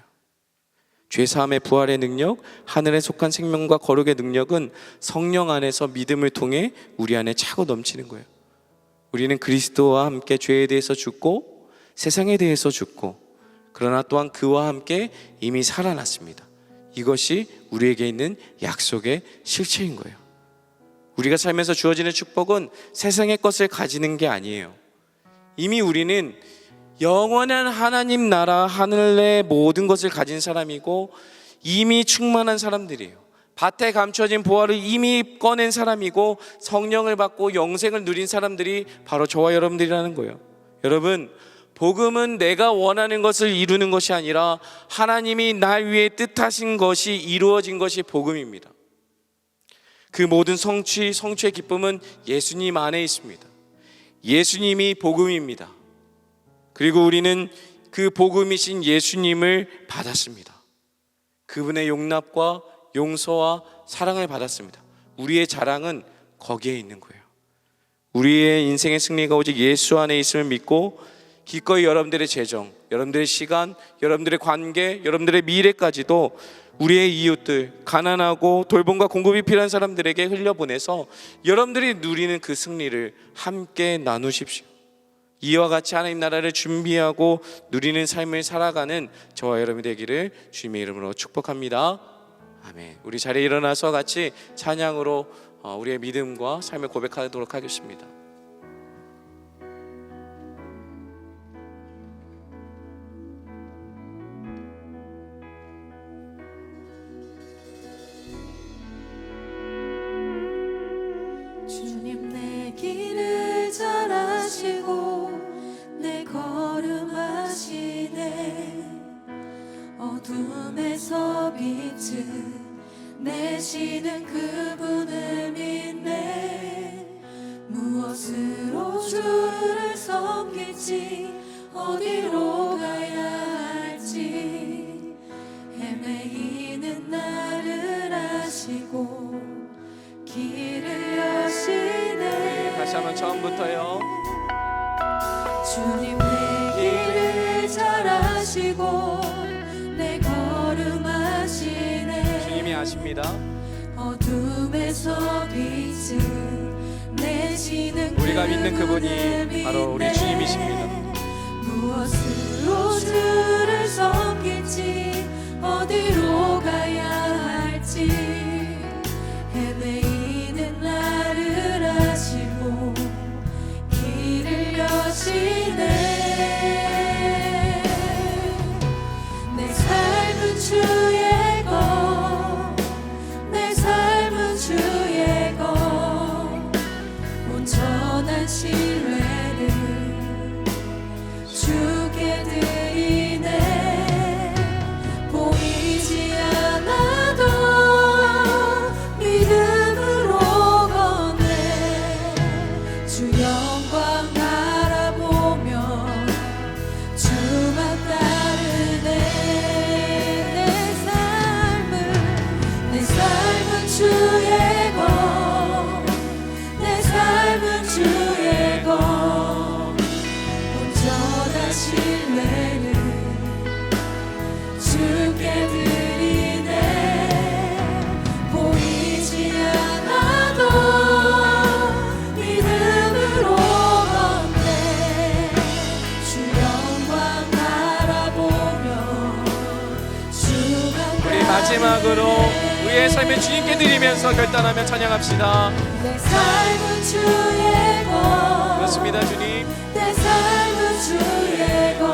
죄사함의 부활의 능력, 하늘에 속한 생명과 거룩의 능력은 성령 안에서 믿음을 통해 우리 안에 차고 넘치는 거예요. 우리는 그리스도와 함께 죄에 대해서 죽고 세상에 대해서 죽고 그러나 또한 그와 함께 이미 살아났습니다. 이것이 우리에게 있는 약속의 실체인 거예요. 우리가 살면서 주어지는 축복은 세상의 것을 가지는 게 아니에요. 이미 우리는 영원한 하나님 나라 하늘의 모든 것을 가진 사람이고 이미 충만한 사람들이에요. 밭에 감춰진 보화를 이미 꺼낸 사람이고 성령을 받고 영생을 누린 사람들이 바로 저와 여러분들이라는 거예요. 여러분, 복음은 내가 원하는 것을 이루는 것이 아니라 하나님이 날 위해 뜻하신 것이 이루어진 것이 복음입니다. 그 모든 성취의 기쁨은 예수님 안에 있습니다. 예수님이 복음입니다. 그리고 우리는 그 복음이신 예수님을 받았습니다. 그분의 용납과 용서와 사랑을 받았습니다. 우리의 자랑은 거기에 있는 거예요. 우리의 인생의 승리가 오직 예수 안에 있음을 믿고 기꺼이 여러분들의 재정, 여러분들의 시간, 여러분들의 관계, 여러분들의 미래까지도 우리의 이웃들, 가난하고 돌봄과 공급이 필요한 사람들에게 흘려보내서 여러분들이 누리는 그 승리를 함께 나누십시오. 이와 같이 하나님 나라를 준비하고 누리는 삶을 살아가는 저와 여러분이 되기를 주님의 이름으로 축복합니다. 아멘. 우리 자리에 일어나서 같이 찬양으로 우리의 믿음과 삶을 고백하도록 하겠습니다. 어둠에서 빛을 내시는 그분을 믿네. 무엇으로 주를 섬길지 어디로 가야 할지 헤매이는 나를 아시고 길을 여시네. 다시 한번 처음부터요. 주님 내 길을 잘 아시고 내 걸음 아시네. 주님이 아십니다. 어둠에서 빛을 내시는 우리가 믿는 그분이 그분을 바로 우리 믿네. 주님이십니다. 무엇으로 주를 섬길지 어디로 가야 할지 헤매이는 나를 아시고 길을 여시네. 내 삶은 주의 것, 내 삶은 주의 것, 온전한 신뢰를 주께 드리네. 보이지 않아도 믿음으로 걷네. 주 영광 바라보며 주만 따르네. 내 삶은 주의 것, 내 삶은 주의 것, 온전한 신뢰를 주께 드리네. 보이지 않아도 믿음으로 걷네. 주 영광 바라보며 주만 우리 마지막으로 따르네. 우리의 삶을 주님께 드리면서 결단하며 찬양합시다. 내 삶은 주의 것, 그렇습니다, 주님. 내 삶은 주의 것,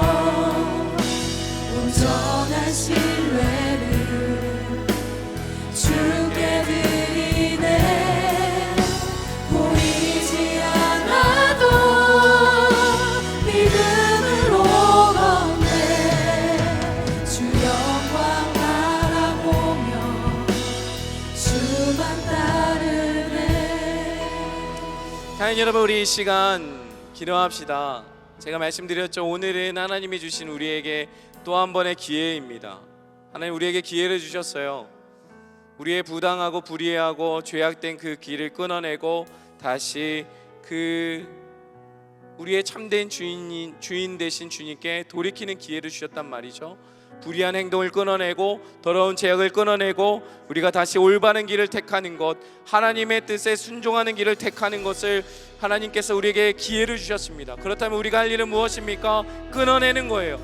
온전한 신뢰를 주께 드리네. 보이지 않아도 믿음으로 걷네. 주 영광 바라보며 주만 따르네. 하나님 여러분, 우리 이 시간 기도합시다. 제가 말씀드렸죠. 오늘은 하나님이 주신 우리에게 또 한 번의 기회입니다. 하나님 우리에게 기회를 주셨어요. 우리의 부당하고 불의하고 죄악된 그 길을 끊어내고 다시 그 우리의 참된 주인 되신 주님께 돌이키는 기회를 주셨단 말이죠. 불의한 행동을 끊어내고 더러운 죄악을 끊어내고 우리가 다시 올바른 길을 택하는 것, 하나님의 뜻에 순종하는 길을 택하는 것을 하나님께서 우리에게 기회를 주셨습니다. 그렇다면 우리가 할 일은 무엇입니까? 끊어내는 거예요.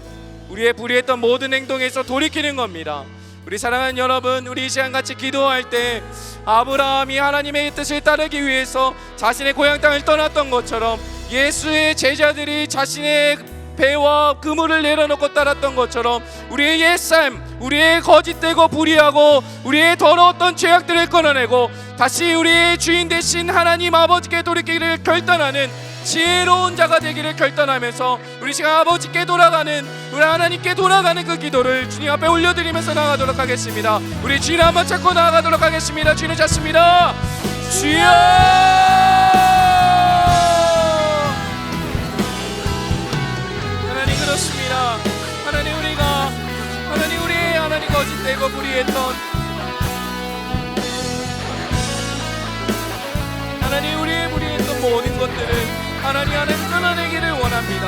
우리의 불의했던 모든 행동에서 돌이키는 겁니다. 우리 사랑하는 여러분, 우리 이 시간 같이 기도할 때 아브라함이 하나님의 뜻을 따르기 위해서 자신의 고향 땅을 떠났던 것처럼 예수의 제자들이 자신의 배와 그물을 내려놓고 따랐던 것처럼 우리의 옛삶, 우리의 거짓되고 불의하고 우리의 더러웠던 죄악들을 끊어내고 다시 우리의 주인 되신 하나님 아버지께 돌이키기를 결단하는 지혜로운 자가 되기를 결단하면서 우리 시간 아버지께 돌아가는, 우리 하나님께 돌아가는 그 기도를 주님 앞에 올려드리면서 나아가도록 하겠습니다. 우리 주인을 한번 찾고 나아가도록 하겠습니다. 주인을 찾습니다. 주여! 하나님 그렇습니다. 하나님 우리의 하나님 거짓되고 불의했던 하나님 우리의 불의했던 모든 것들을 하나님 안에 끊어내기를 원합니다.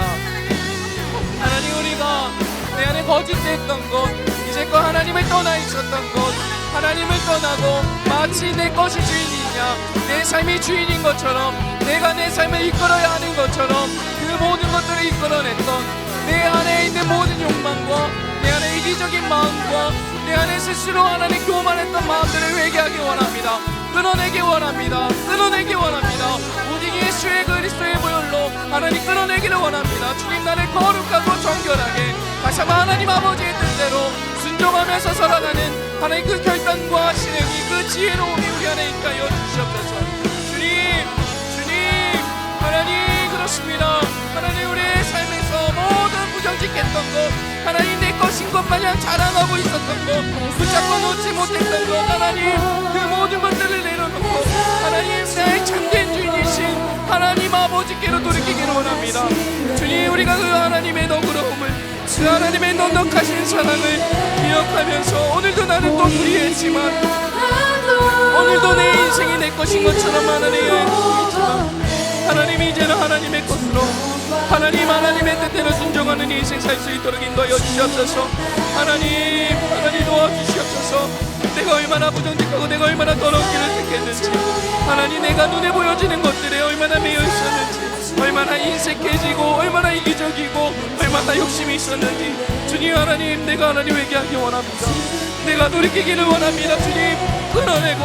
하나님 우리가 내 안에 거짓됐던 것, 이제껏 하나님을 떠나 있었던 것, 하나님을 떠나고 마치 내 것이 주인이냐, 내 삶이 주인인 것처럼 내가 내 삶을 이끌어야 하는 것처럼 그 모든 것들을 이끌어냈던 내 안에 있는 모든 욕망과 내 안에 이기적인 마음과 내 안에 스스로 하나님 교만했던 마음들을 회개하기 원합니다. 끊어내기 원합니다. 끊어내기 원합니다. 오직 예수의 그리스도의 보혈로 하나님 끊어내기를 원합니다. 주님 나를 거룩하고 정결하게 다시 한번 하나님 아버지의 뜻대로 순종하면서 살아가는 하나님 그 결단과 실행이, 그 지혜로움이 우리 안에 있게 하여 주시옵소서. 주님 하나님 그렇습니다. 하나님 우리의 삶에서 모든 부정직했던 것, 하나님 내 것인 것 마냥 자랑하고 있었던 것, 붙잡고 놓지 못했던 것, 하나님 그 모든 것들을 내려놓고 하나님 나의 참된 주인이신 하나님 아버지께로 돌이키기를 원합니다. 주님, 우리가 그 하나님의 너그러움을, 그 하나님의 넉넉하신 사랑을 기억하면서 오늘도 나는 또 불의했지만, 오늘도 내 인생이 내 것인 것처럼 하나님의 여행하고 있지만, 하나님이 이제는 하나님의 것으로 하나님의 뜻대로 순종하는 인생 살 수 있도록 인도하여 주시옵소서. 하나님 도와주시옵소서. 내가 얼마나 부정직하고 내가 얼마나 더러운 길을 택했는지, 하나님 내가 눈에 보여지는 것들에 얼마나 매여 있었는지, 얼마나 인색해지고 얼마나 이기적이고 얼마나 욕심이 있었는지, 주님 하나님 내가 하나님 회개하기 원합니다. 내가 돌이키기를 원합니다. 주님 끊어내고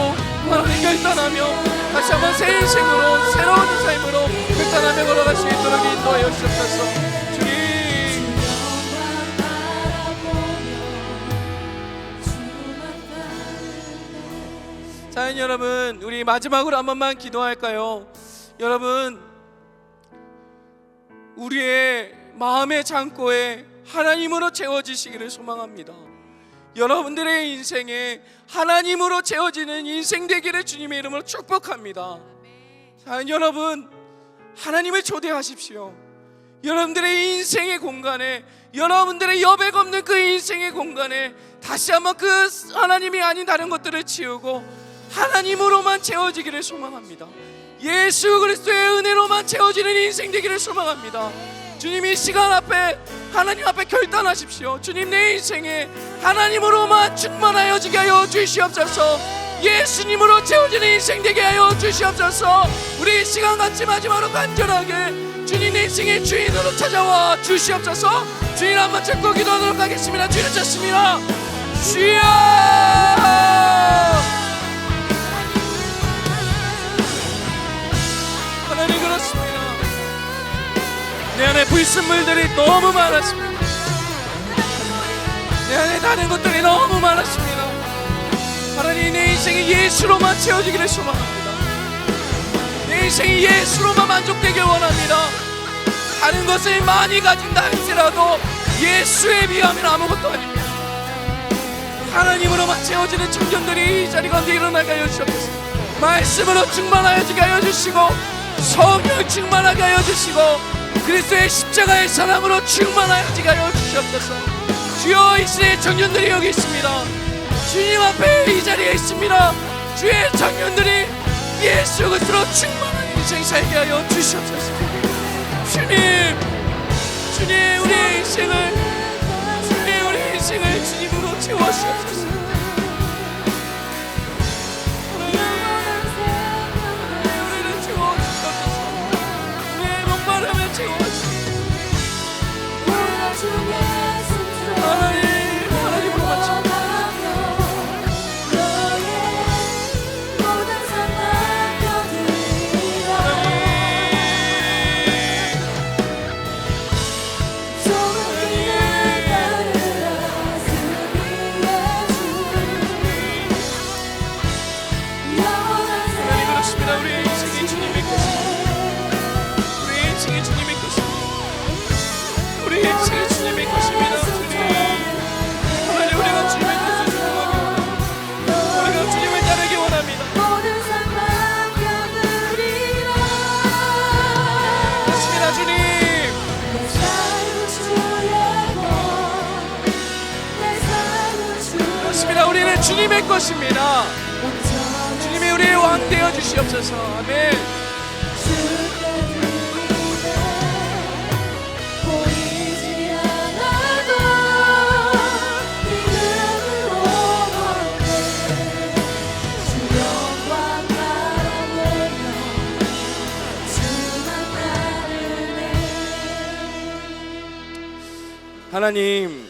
하나님 결단하며 다시 한번 새 인생으로 새로운 삶으로 결단하며 걸어갈 수 있도록 인도하여 주옵소서. 주님, 자연 여러분, 우리 마지막으로 한 번만 기도할까요? 여러분, 우리의 마음의 창고에 하나님으로 채워지시기를 소망합니다. 여러분들의 인생에 하나님으로 채워지는 인생 되기를 주님의 이름으로 축복합니다. 자, 여러분, 하나님을 초대하십시오. 여러분들의 인생의 공간에, 여러분들의 여백 없는 그 인생의 공간에 다시 한번 그 하나님이 아닌 다른 것들을 치우고 하나님으로만 채워지기를 소망합니다. 예수 그리스도의 은혜로만 채워지는 인생 되기를 소망합니다. 주님, 이 시간 앞에 하나님 앞에 결단하십시오. 주님, 내 인생에 하나님으로만 충만하여지게 하여 주시옵소서. 예수님으로 채워지는 인생 되게 하여 주시옵소서. 우리 이 시간 같이 마지막으로 간절하게 주님 내 인생의 주인으로 찾아와 주시옵소서. 주인 한번 찾고 기도하도록 하겠습니다. 주인을 찾습니다. 주여, 하나님 그렇습니다. 내 안에 불순물들이 너무 많았습니다. 내 안에 다른 것들이 너무 많았습니다. 하나님, 내 인생이 예수로만 채워지기를 소망합니다. 내 인생이 예수로만 만족되길 원합니다. 다른 것을 많이 가진다 할지라도 예수에 비하면 아무것도 아닙니다. 하나님으로만 채워지는 청년들이 이 자리 가운데 일어나게 하여 주시옵소서. 말씀으로 충만하여지게 하여 주시고, 성령 충만하게 하여 주시고, 그리스도의 십자가의 사랑으로 충만하여지게 하여 주시옵소서. 주여, 이 시대의 청년들이 여기 있습니다. 주님 앞에 이 자리에 있습니다. 주의 청년들이 예수 그리스도로 충만한 인생 살게 하여 주시옵소서. 주님, 우리의 인생을 주님으로 채워주시옵소서. 우리를 채워주시옵소서. 우리의 목마름을 채워주시옵소서. 하나님으로만 채워주시옵소서. 우리는 주님의 것입니다. 주님이 우리의 왕 되어 주시옵소서. 아멘. 하나님,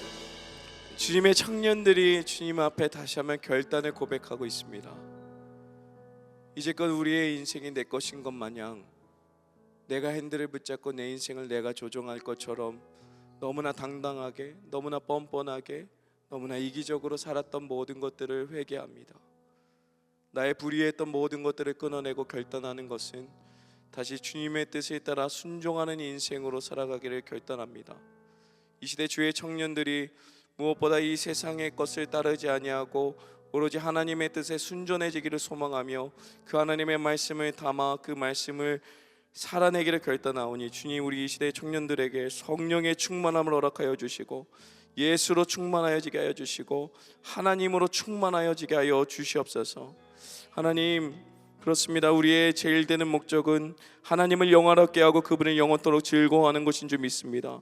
주님의 청년들이 주님 앞에 다시 한번 결단을 고백하고 있습니다. 이제껏 우리의 인생이 내 것인 것 마냥 내가 핸들을 붙잡고 내 인생을 내가 조종할 것처럼 너무나 당당하게, 너무나 뻔뻔하게, 너무나 이기적으로 살았던 모든 것들을 회개합니다. 나의 불의했던 모든 것들을 끊어내고 결단하는 것은 다시 주님의 뜻에 따라 순종하는 인생으로 살아가기를 결단합니다. 이 시대 주의 청년들이 무엇보다 이 세상의 것을 따르지 아니하고 오로지 하나님의 뜻에 순전해지기를 소망하며 그 하나님의 말씀을 담아 그 말씀을 살아내기를 결단하오니 주님, 우리 이 시대 청년들에게 성령의 충만함을 허락하여 주시고 예수로 충만하여지게 하여 주시고 하나님으로 충만하여지게 하여 주시옵소서. 하나님, 그렇습니다. 우리의 제일 되는 목적은 하나님을 영화롭게 하고 그분을 영원토록 즐거워하는 것인 줄 믿습니다.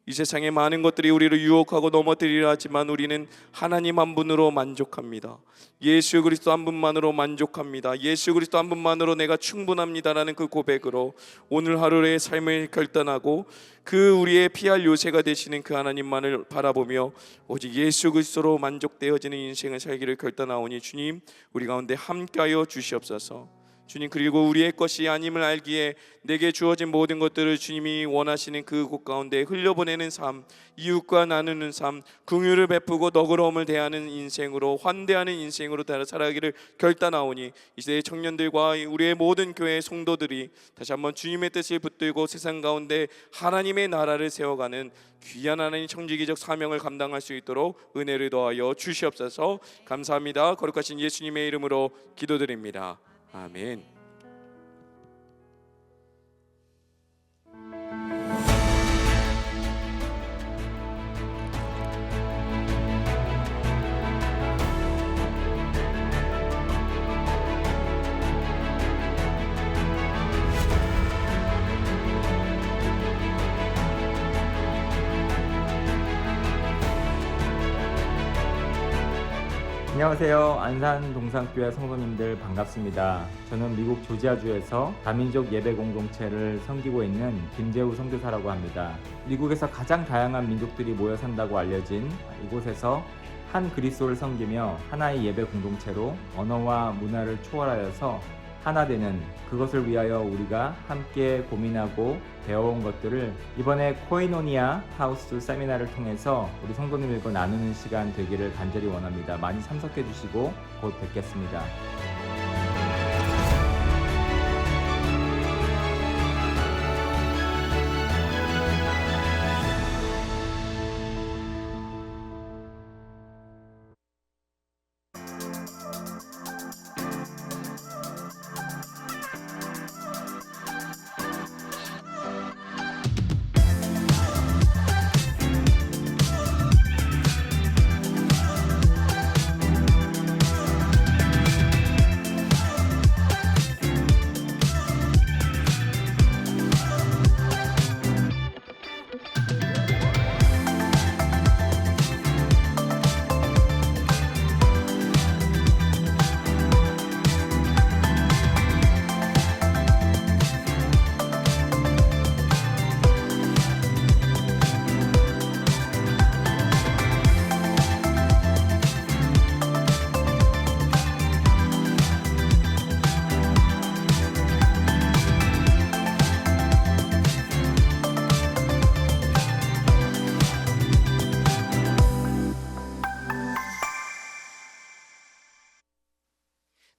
이 세상의 많은 것들이 우리를 유혹하고 넘어뜨리려 하지만 우리는 하나님 한 분으로 만족합니다. 예수 그리스도 한 분만으로 만족합니다. 예수 그리스도 한 분만으로 내가 충분합니다라는 그 고백으로 오늘 하루의 삶을 결단하고 그 우리의 피할 요새가 되시는 그 하나님만을 바라보며 오직 예수 그리스도로 만족되어지는 인생을 살기를 결단하오니 주님, 우리 가운데 함께하여 주시옵소서. 주님, 그리고 우리의 것이 아님을 알기에 내게 주어진 모든 것들을 주님이 원하시는 그곳 가운데 흘려보내는 삶, 이웃과 나누는 삶, 긍휼을 베푸고 너그러움을 대하는 인생으로, 환대하는 인생으로 살아가기를 결단하오니 이 시대의 청년들과 우리의 모든 교회의 성도들이 다시 한번 주님의 뜻을 붙들고 세상 가운데 하나님의 나라를 세워가는 귀한 하나님 청지기적 사명을 감당할 수 있도록 은혜를 더하여 주시옵소서. 감사합니다. 거룩하신 예수님의 이름으로 기도드립니다. 아멘. 안녕하세요. 안산 동산교회 성도님들 반갑습니다. 저는 미국 조지아주에서 다민족 예배 공동체를 섬기고 있는 김재우 선교사라고 합니다. 미국에서 가장 다양한 민족들이 모여 산다고 알려진 이곳에서 한 그리스도를 섬기며 하나의 예배 공동체로 언어와 문화를 초월하여서 하나 되는, 그것을 위하여 우리가 함께 고민하고 배워온 것들을 이번에 코이노니아 하우스 세미나를 통해서 우리 성도님들과 나누는 시간 되기를 간절히 원합니다. 많이 참석해 주시고 곧 뵙겠습니다.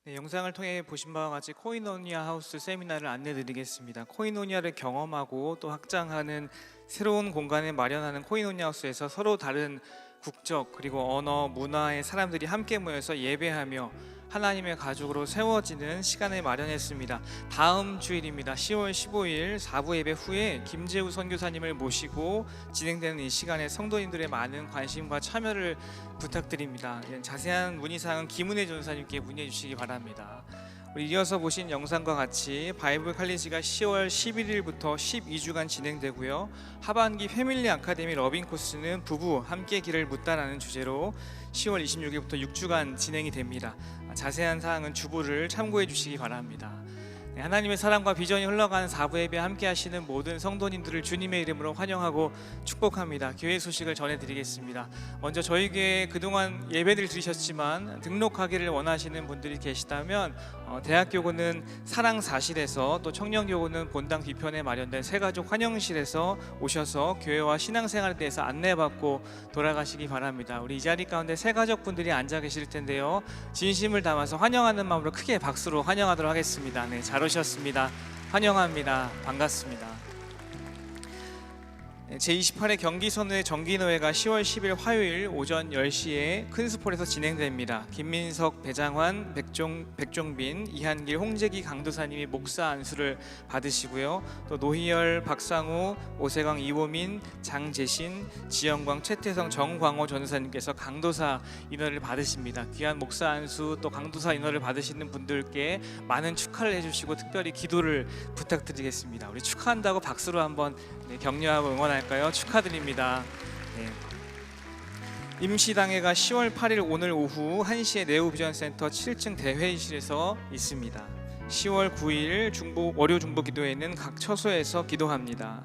네, 영상을 통해 보신 바와 같이 코이노니아 하우스 세미나를 안내드리겠습니다. 코이노니아를 경험하고 또 확장하는 새로운 공간을 마련하는 코이노니아 하우스에서 서로 다른 국적 그리고 언어, 문화의 사람들이 함께 모여서 예배하며 하나님의 가족으로 세워지는 시간을 마련했습니다. 다음 주일입니다. 10월 15일 4부 예배 후에 김재우 선교사님을 모시고 진행되는 이 시간에 성도님들의 많은 관심과 참여를 부탁드립니다. 자세한 문의사항은 김은혜 전사님께 문의해 주시기 바랍니다. 우리 이어서 보신 영상과 같이 바이블 칼리지가 10월 11일부터 12주간 진행되고요. 하반기 패밀리 아카데미 러빙 코스는 부부 함께 길을 묻다라는 주제로 10월 26일부터 6주간 진행이 됩니다. 자세한 사항은 주부를 참고해 주시기 바랍니다. 네, 하나님의 사랑과 비전이 흘러가는 4부 예배 함께 하시는 모든 성도님들을 주님의 이름으로 환영하고 축복합니다. 교회 소식을 전해드리겠습니다. 먼저 저희 교회에 그동안 예배를 드리셨지만 등록하기를 원하시는 분들이 계시다면 대학교구는 사랑사실에서 또 청년교구는 본당 뒤편에 마련된 새가족 환영실에서 오셔서 교회와 신앙생활에 대해서 안내받고 돌아가시기 바랍니다. 우리 이 자리 가운데 새가족분들이 앉아 계실 텐데요. 진심을 담아서 환영하는 마음으로 크게 박수로 환영하도록 하겠습니다. 네, 잘 오셨습니다. 환영합니다. 반갑습니다. 제28회 경기선회 정기노회가 10월 10일 화요일 오전 10시에 큰수폴에서 진행됩니다. 김민석, 배장환, 백종빈, 이한길, 홍재기 강도사님이 목사 안수를 받으시고요. 또 노희열, 박상우, 오세광, 이호민, 장재신, 지영광, 최태성, 정광호 전도사님께서 강도사 인허를 받으십니다. 귀한 목사 안수 또 강도사 인허를 받으시는 분들께 많은 축하를 해주시고 특별히 기도를 부탁드리겠습니다. 우리 축하한다고 박수로 한번 격려하고 응원할까요? 축하드립니다. 네. 임시당회가 10월 8일 오늘 오후 1시에 네오비전센터 7층 대회의실에서 있습니다. 10월 9일 월요 중보 기도회는 각 처소에서 기도합니다.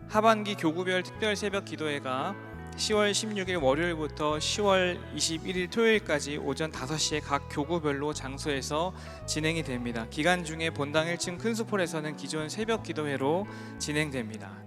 하반기 교구별 특별 새벽 기도회가 10월 16일 월요일부터 10월 21일 토요일까지 오전 5시에 각 교구별로 장소에서 진행이 됩니다. 기간 중에 본당 1층 큰수폴에서는 기존 새벽 기도회로 진행됩니다.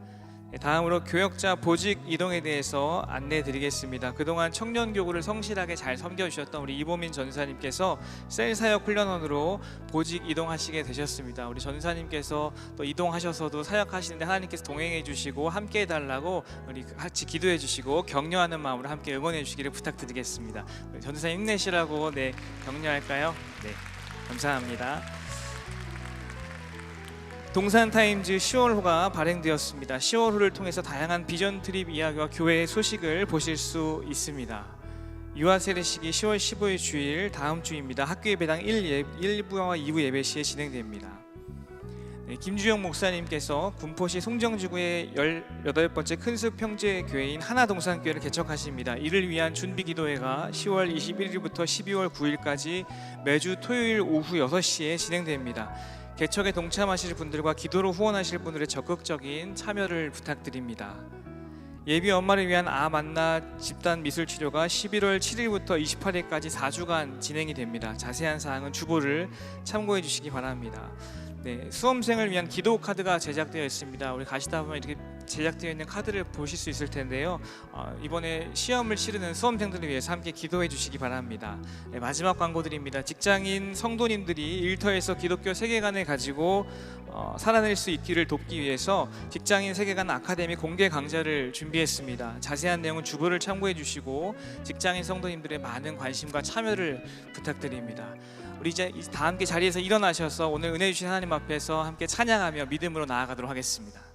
다음으로 교역자 보직 이동에 대해서 안내 드리겠습니다. 그동안 청년교구를 성실하게 잘 섬겨주셨던 우리 이보민 전사님께서 셀 사역 훈련원으로 보직 이동하시게 되셨습니다. 우리 전사님께서 또 이동하셔서도 사역하시는데 하나님께서 동행해 주시고 함께 해달라고 우리 같이 기도해 주시고 격려하는 마음으로 함께 응원해 주시기를 부탁드리겠습니다. 우리 전사님 힘내시라고 격려할까요? 네, 감사합니다. 동산타임즈 10월호가 발행되었습니다. 10월호를 통해서 다양한 비전 트립 이야기와 교회의 소식을 보실 수 있습니다. 유아 세례식이 10월 15일 주일 다음 주입니다. 학교 예배당 1부와 2부 예배 시에 진행됩니다. 김주영 목사님께서 군포시 송정지구의 18번째 큰숲 형제교회인 하나동산교회를 개척하십니다. 이를 위한 준비기도회가 10월 21일부터 12월 9일까지 매주 토요일 오후 6시에 진행됩니다. 개척에 동참하실 분들과 기도로 후원하실 분들의 적극적인 참여를 부탁드립니다. 예비 엄마를 위한 만나 집단 미술 치료가 11월 7일부터 28일까지 4주간 진행이 됩니다. 자세한 사항은 주보를 참고해 주시기 바랍니다. 네, 수험생을 위한 기도 카드가 제작되어 있습니다. 우리 가시다 보면 이렇게 제작되어 있는 카드를 보실 수 있을 텐데요. 이번에 시험을 치르는 수험생들을 위해서 함께 기도해 주시기 바랍니다. 네, 마지막 광고드립니다. 직장인 성도님들이 일터에서 기독교 세계관을 가지고 살아낼 수 있기를 돕기 위해서 직장인 세계관 아카데미 공개 강좌를 준비했습니다. 자세한 내용은 주보를 참고해 주시고 직장인 성도님들의 많은 관심과 참여를 부탁드립니다. 우리 이제 다 함께 자리에서 일어나셔서 오늘 은혜 주신 하나님 앞에서 함께 찬양하며 믿음으로 나아가도록 하겠습니다.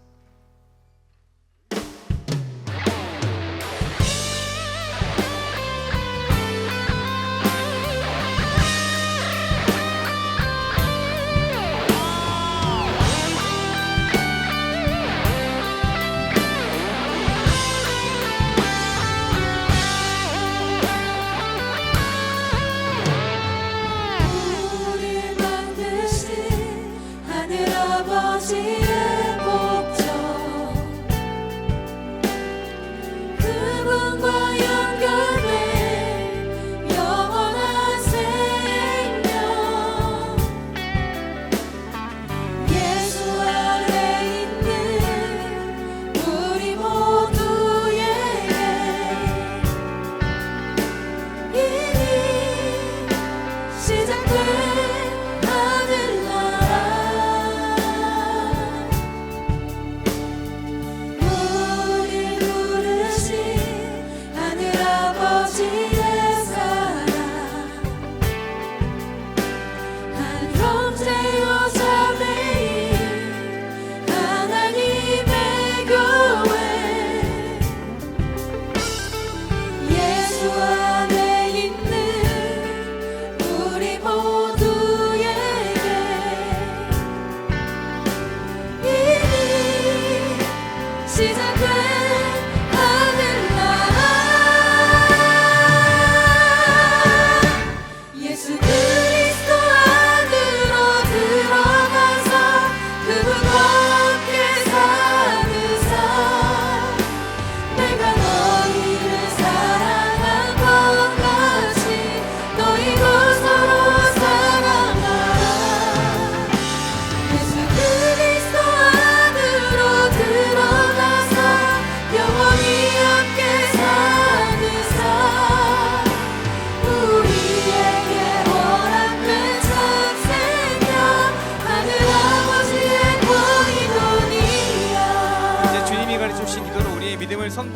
우리 만드신 하늘 아버지의 복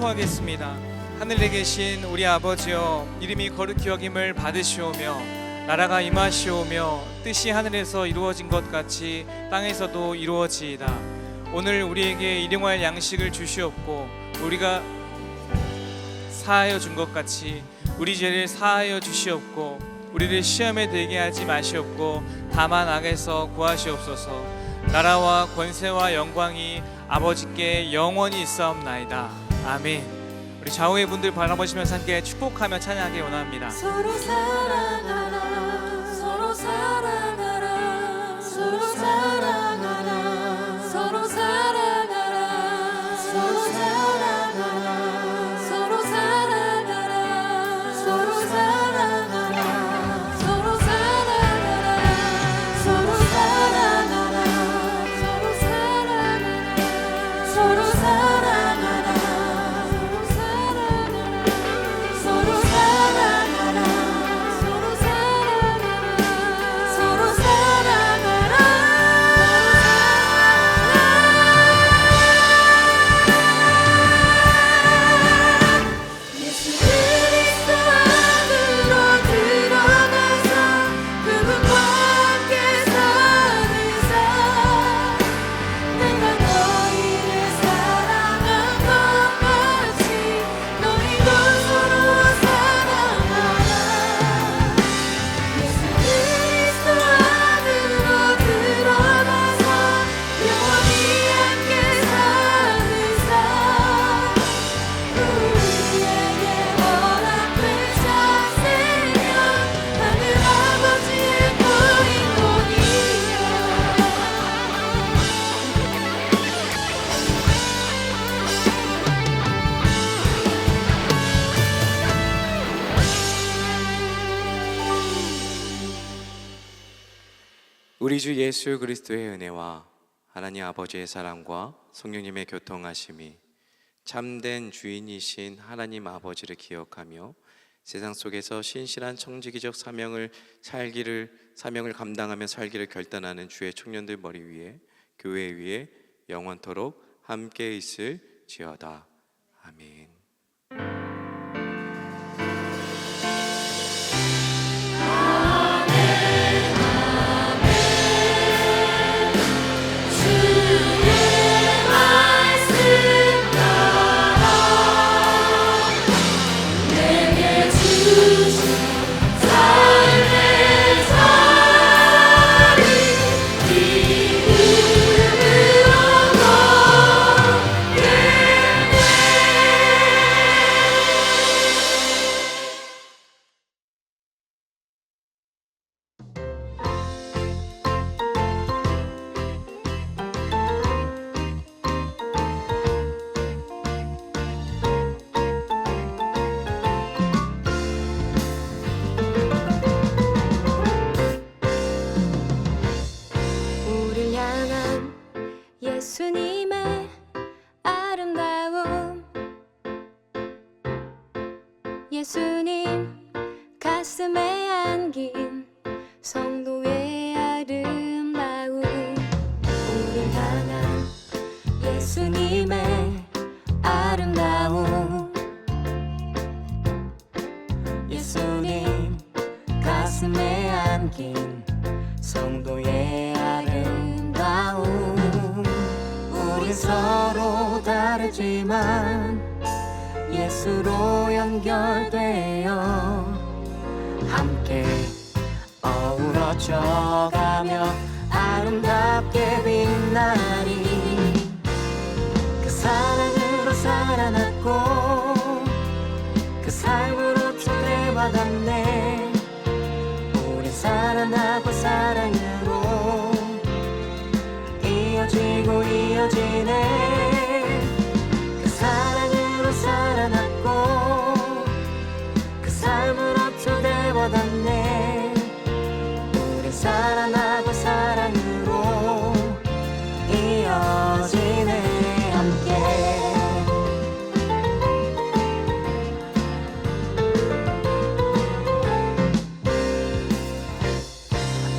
축복하겠습니다. 하늘에 계신 우리 아버지여, 이름이 거룩히 여김을 받으시오며 나라가 임하시오며 뜻이 하늘에서 이루어진 것 같이 땅에서도 이루어지이다. 오늘 우리에게 일용할 양식을 주시옵고 우리가 사하여 준 것 같이 우리 죄를 사하여 주시옵고 우리를 시험에 들게 하지 마시옵고 다만 악에서 구하시옵소서. 나라와 권세와 영광이 아버지께 영원히 있사옵나이다. 아멘. 우리 좌우의 분들 바라보시면서 함께 축복하며 찬양하기 원합니다. 서로 사랑하라 서로 사랑하라 서로 사랑하라 서로 사랑하라 서로 사랑하라 서로 사랑하라 서로 사랑하라 서로 사랑하라 서로 사랑하라 서로 사랑하라 서로 사랑하라 서로 사랑하라 서로 사랑하라 서로 사랑하라 예수 그리스도 안으로 들어가서 그분과 함께 사는 삶 내가 너희를 사랑한 것 같이 너희도 서로 사랑하라. 예수 그리스도 안으로 들어가서 영원히 함께 사는 삶 우리에게 허락된 자세면 하늘 아버지의 코인노니아. 우리 주 예수 그리스도의 은혜와 하나님 아버지의 사랑과 성령님의 교통하심이 참된 주인이신 하나님 아버지를 기억하며 세상 속에서 신실한 청지기적 사명을 감당하며 살기를 결단하는 주의 청년들 머리 위에 교회 위에 영원토록 함께 있을지어다. 아멘. 우릴 향한 예수님의 아름다움 예수님 가슴에 안긴 성도의 아름다움 우릴 향한 예수님의 아름다움 예수님 가슴에 안긴 성도의 아름다움 우린 서로 다르지만 예수로 연결되어 함께 어우러져가며 아름답게 빛나리 그 사랑으로 살아났고 그 삶으로 초대받았네 우린 살아나고 사랑으로 이어지고 이어지네 그 사랑으로 살아났고 그 삶으로 초대받았네 우린 살아나고 사랑으로 이어지네 함께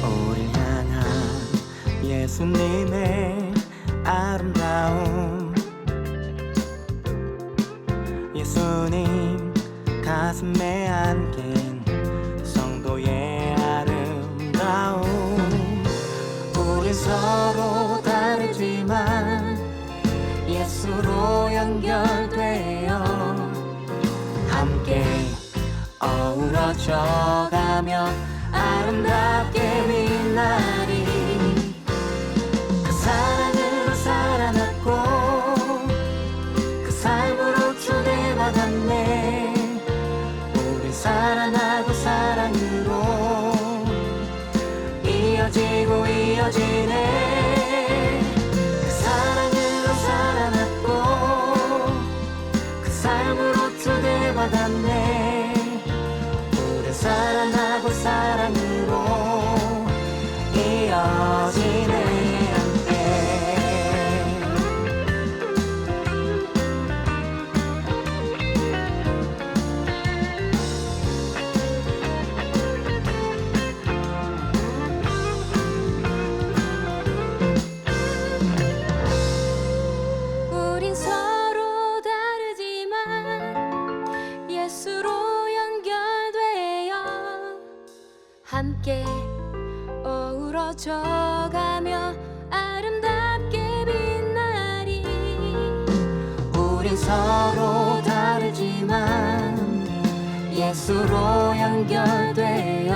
우릴 향한 예수님의 아름다움 어우러져가며 아름답게 빛나리. 그 사랑으로 살아났고 그 삶으로 초대받았네. 우린 살아나고 사랑으로 이어지고 이어지네. 그 사랑으로 살아났고 그 삶으로 초대받았네. 우린 살아나고 사랑으로 이어지네. 우린 서로 다르지만 예수로 연결되어 함께 어우러져가며 아름답게 빛나리. 우린 서로 다르지만 예수로 연결되어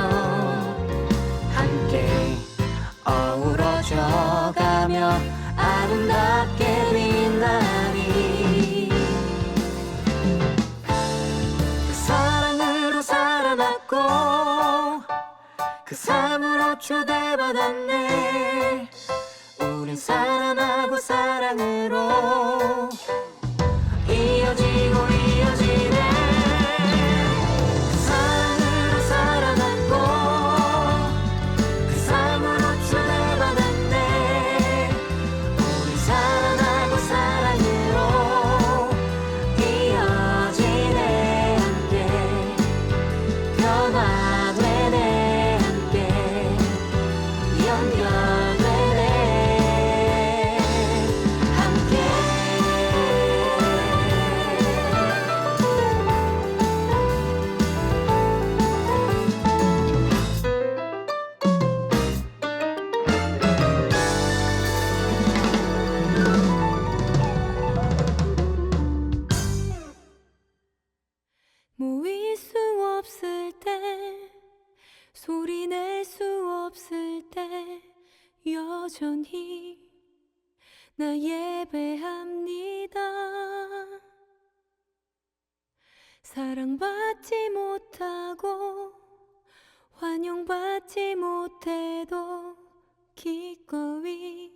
함께 어우러져가며 아름답게 빛나리. 그 사랑으로 살아났고 그 삶으로 초대받았네. 우린 살아나고 사랑으로 이어지고 이어지네. 그 사랑으로 살아났고 그 삶으로 초대받았네. 우린 살아나고 사랑으로 이어지네. 함께 변화되네. 함께 연결되네. 함께 모일 수 없을 때 소리 낼 수 없을 때 여전히 나 예배합니다. 사랑받지 못하고 환영받지 못해도 기꺼이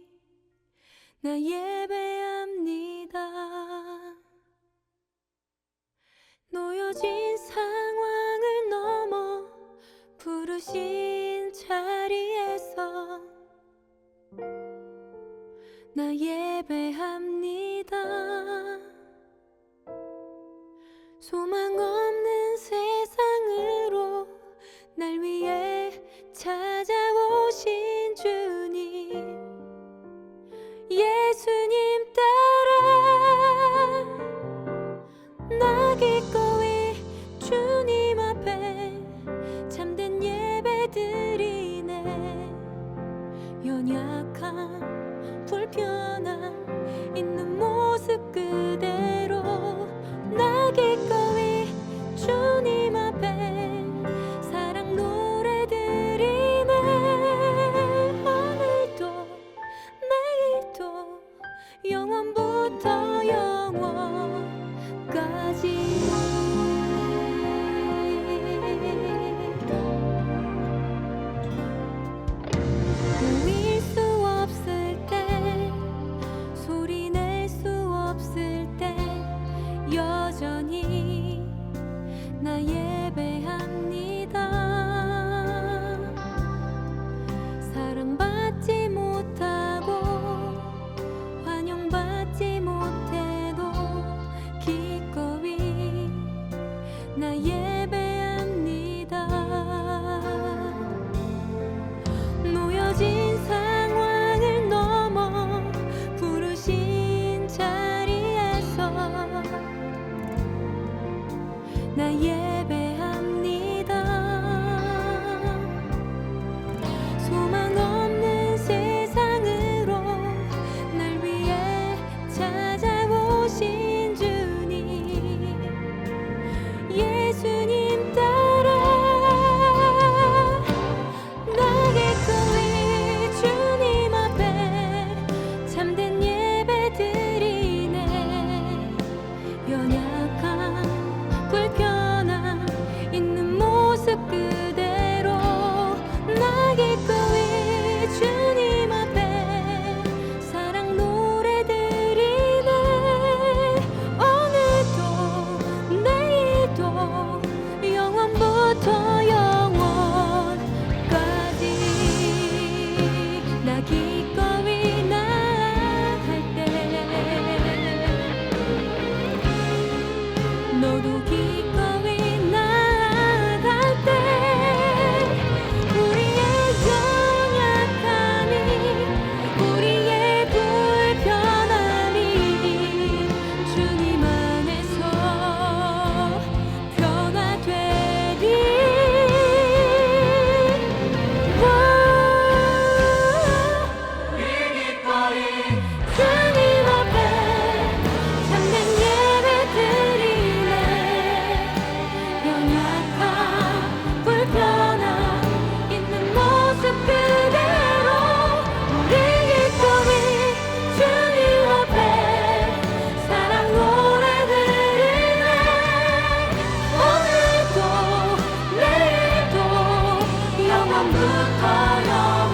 나 예배합니다. 놓여진 상황을 넘어 부르신 자리에서 나 예배합니다. 소망 없는 세상으로 날 위해 찾아오신 주님, 예수님 따라 나 기꺼이 주님 앞에 참된 예배 드리네. 연약한 불편한 처음부터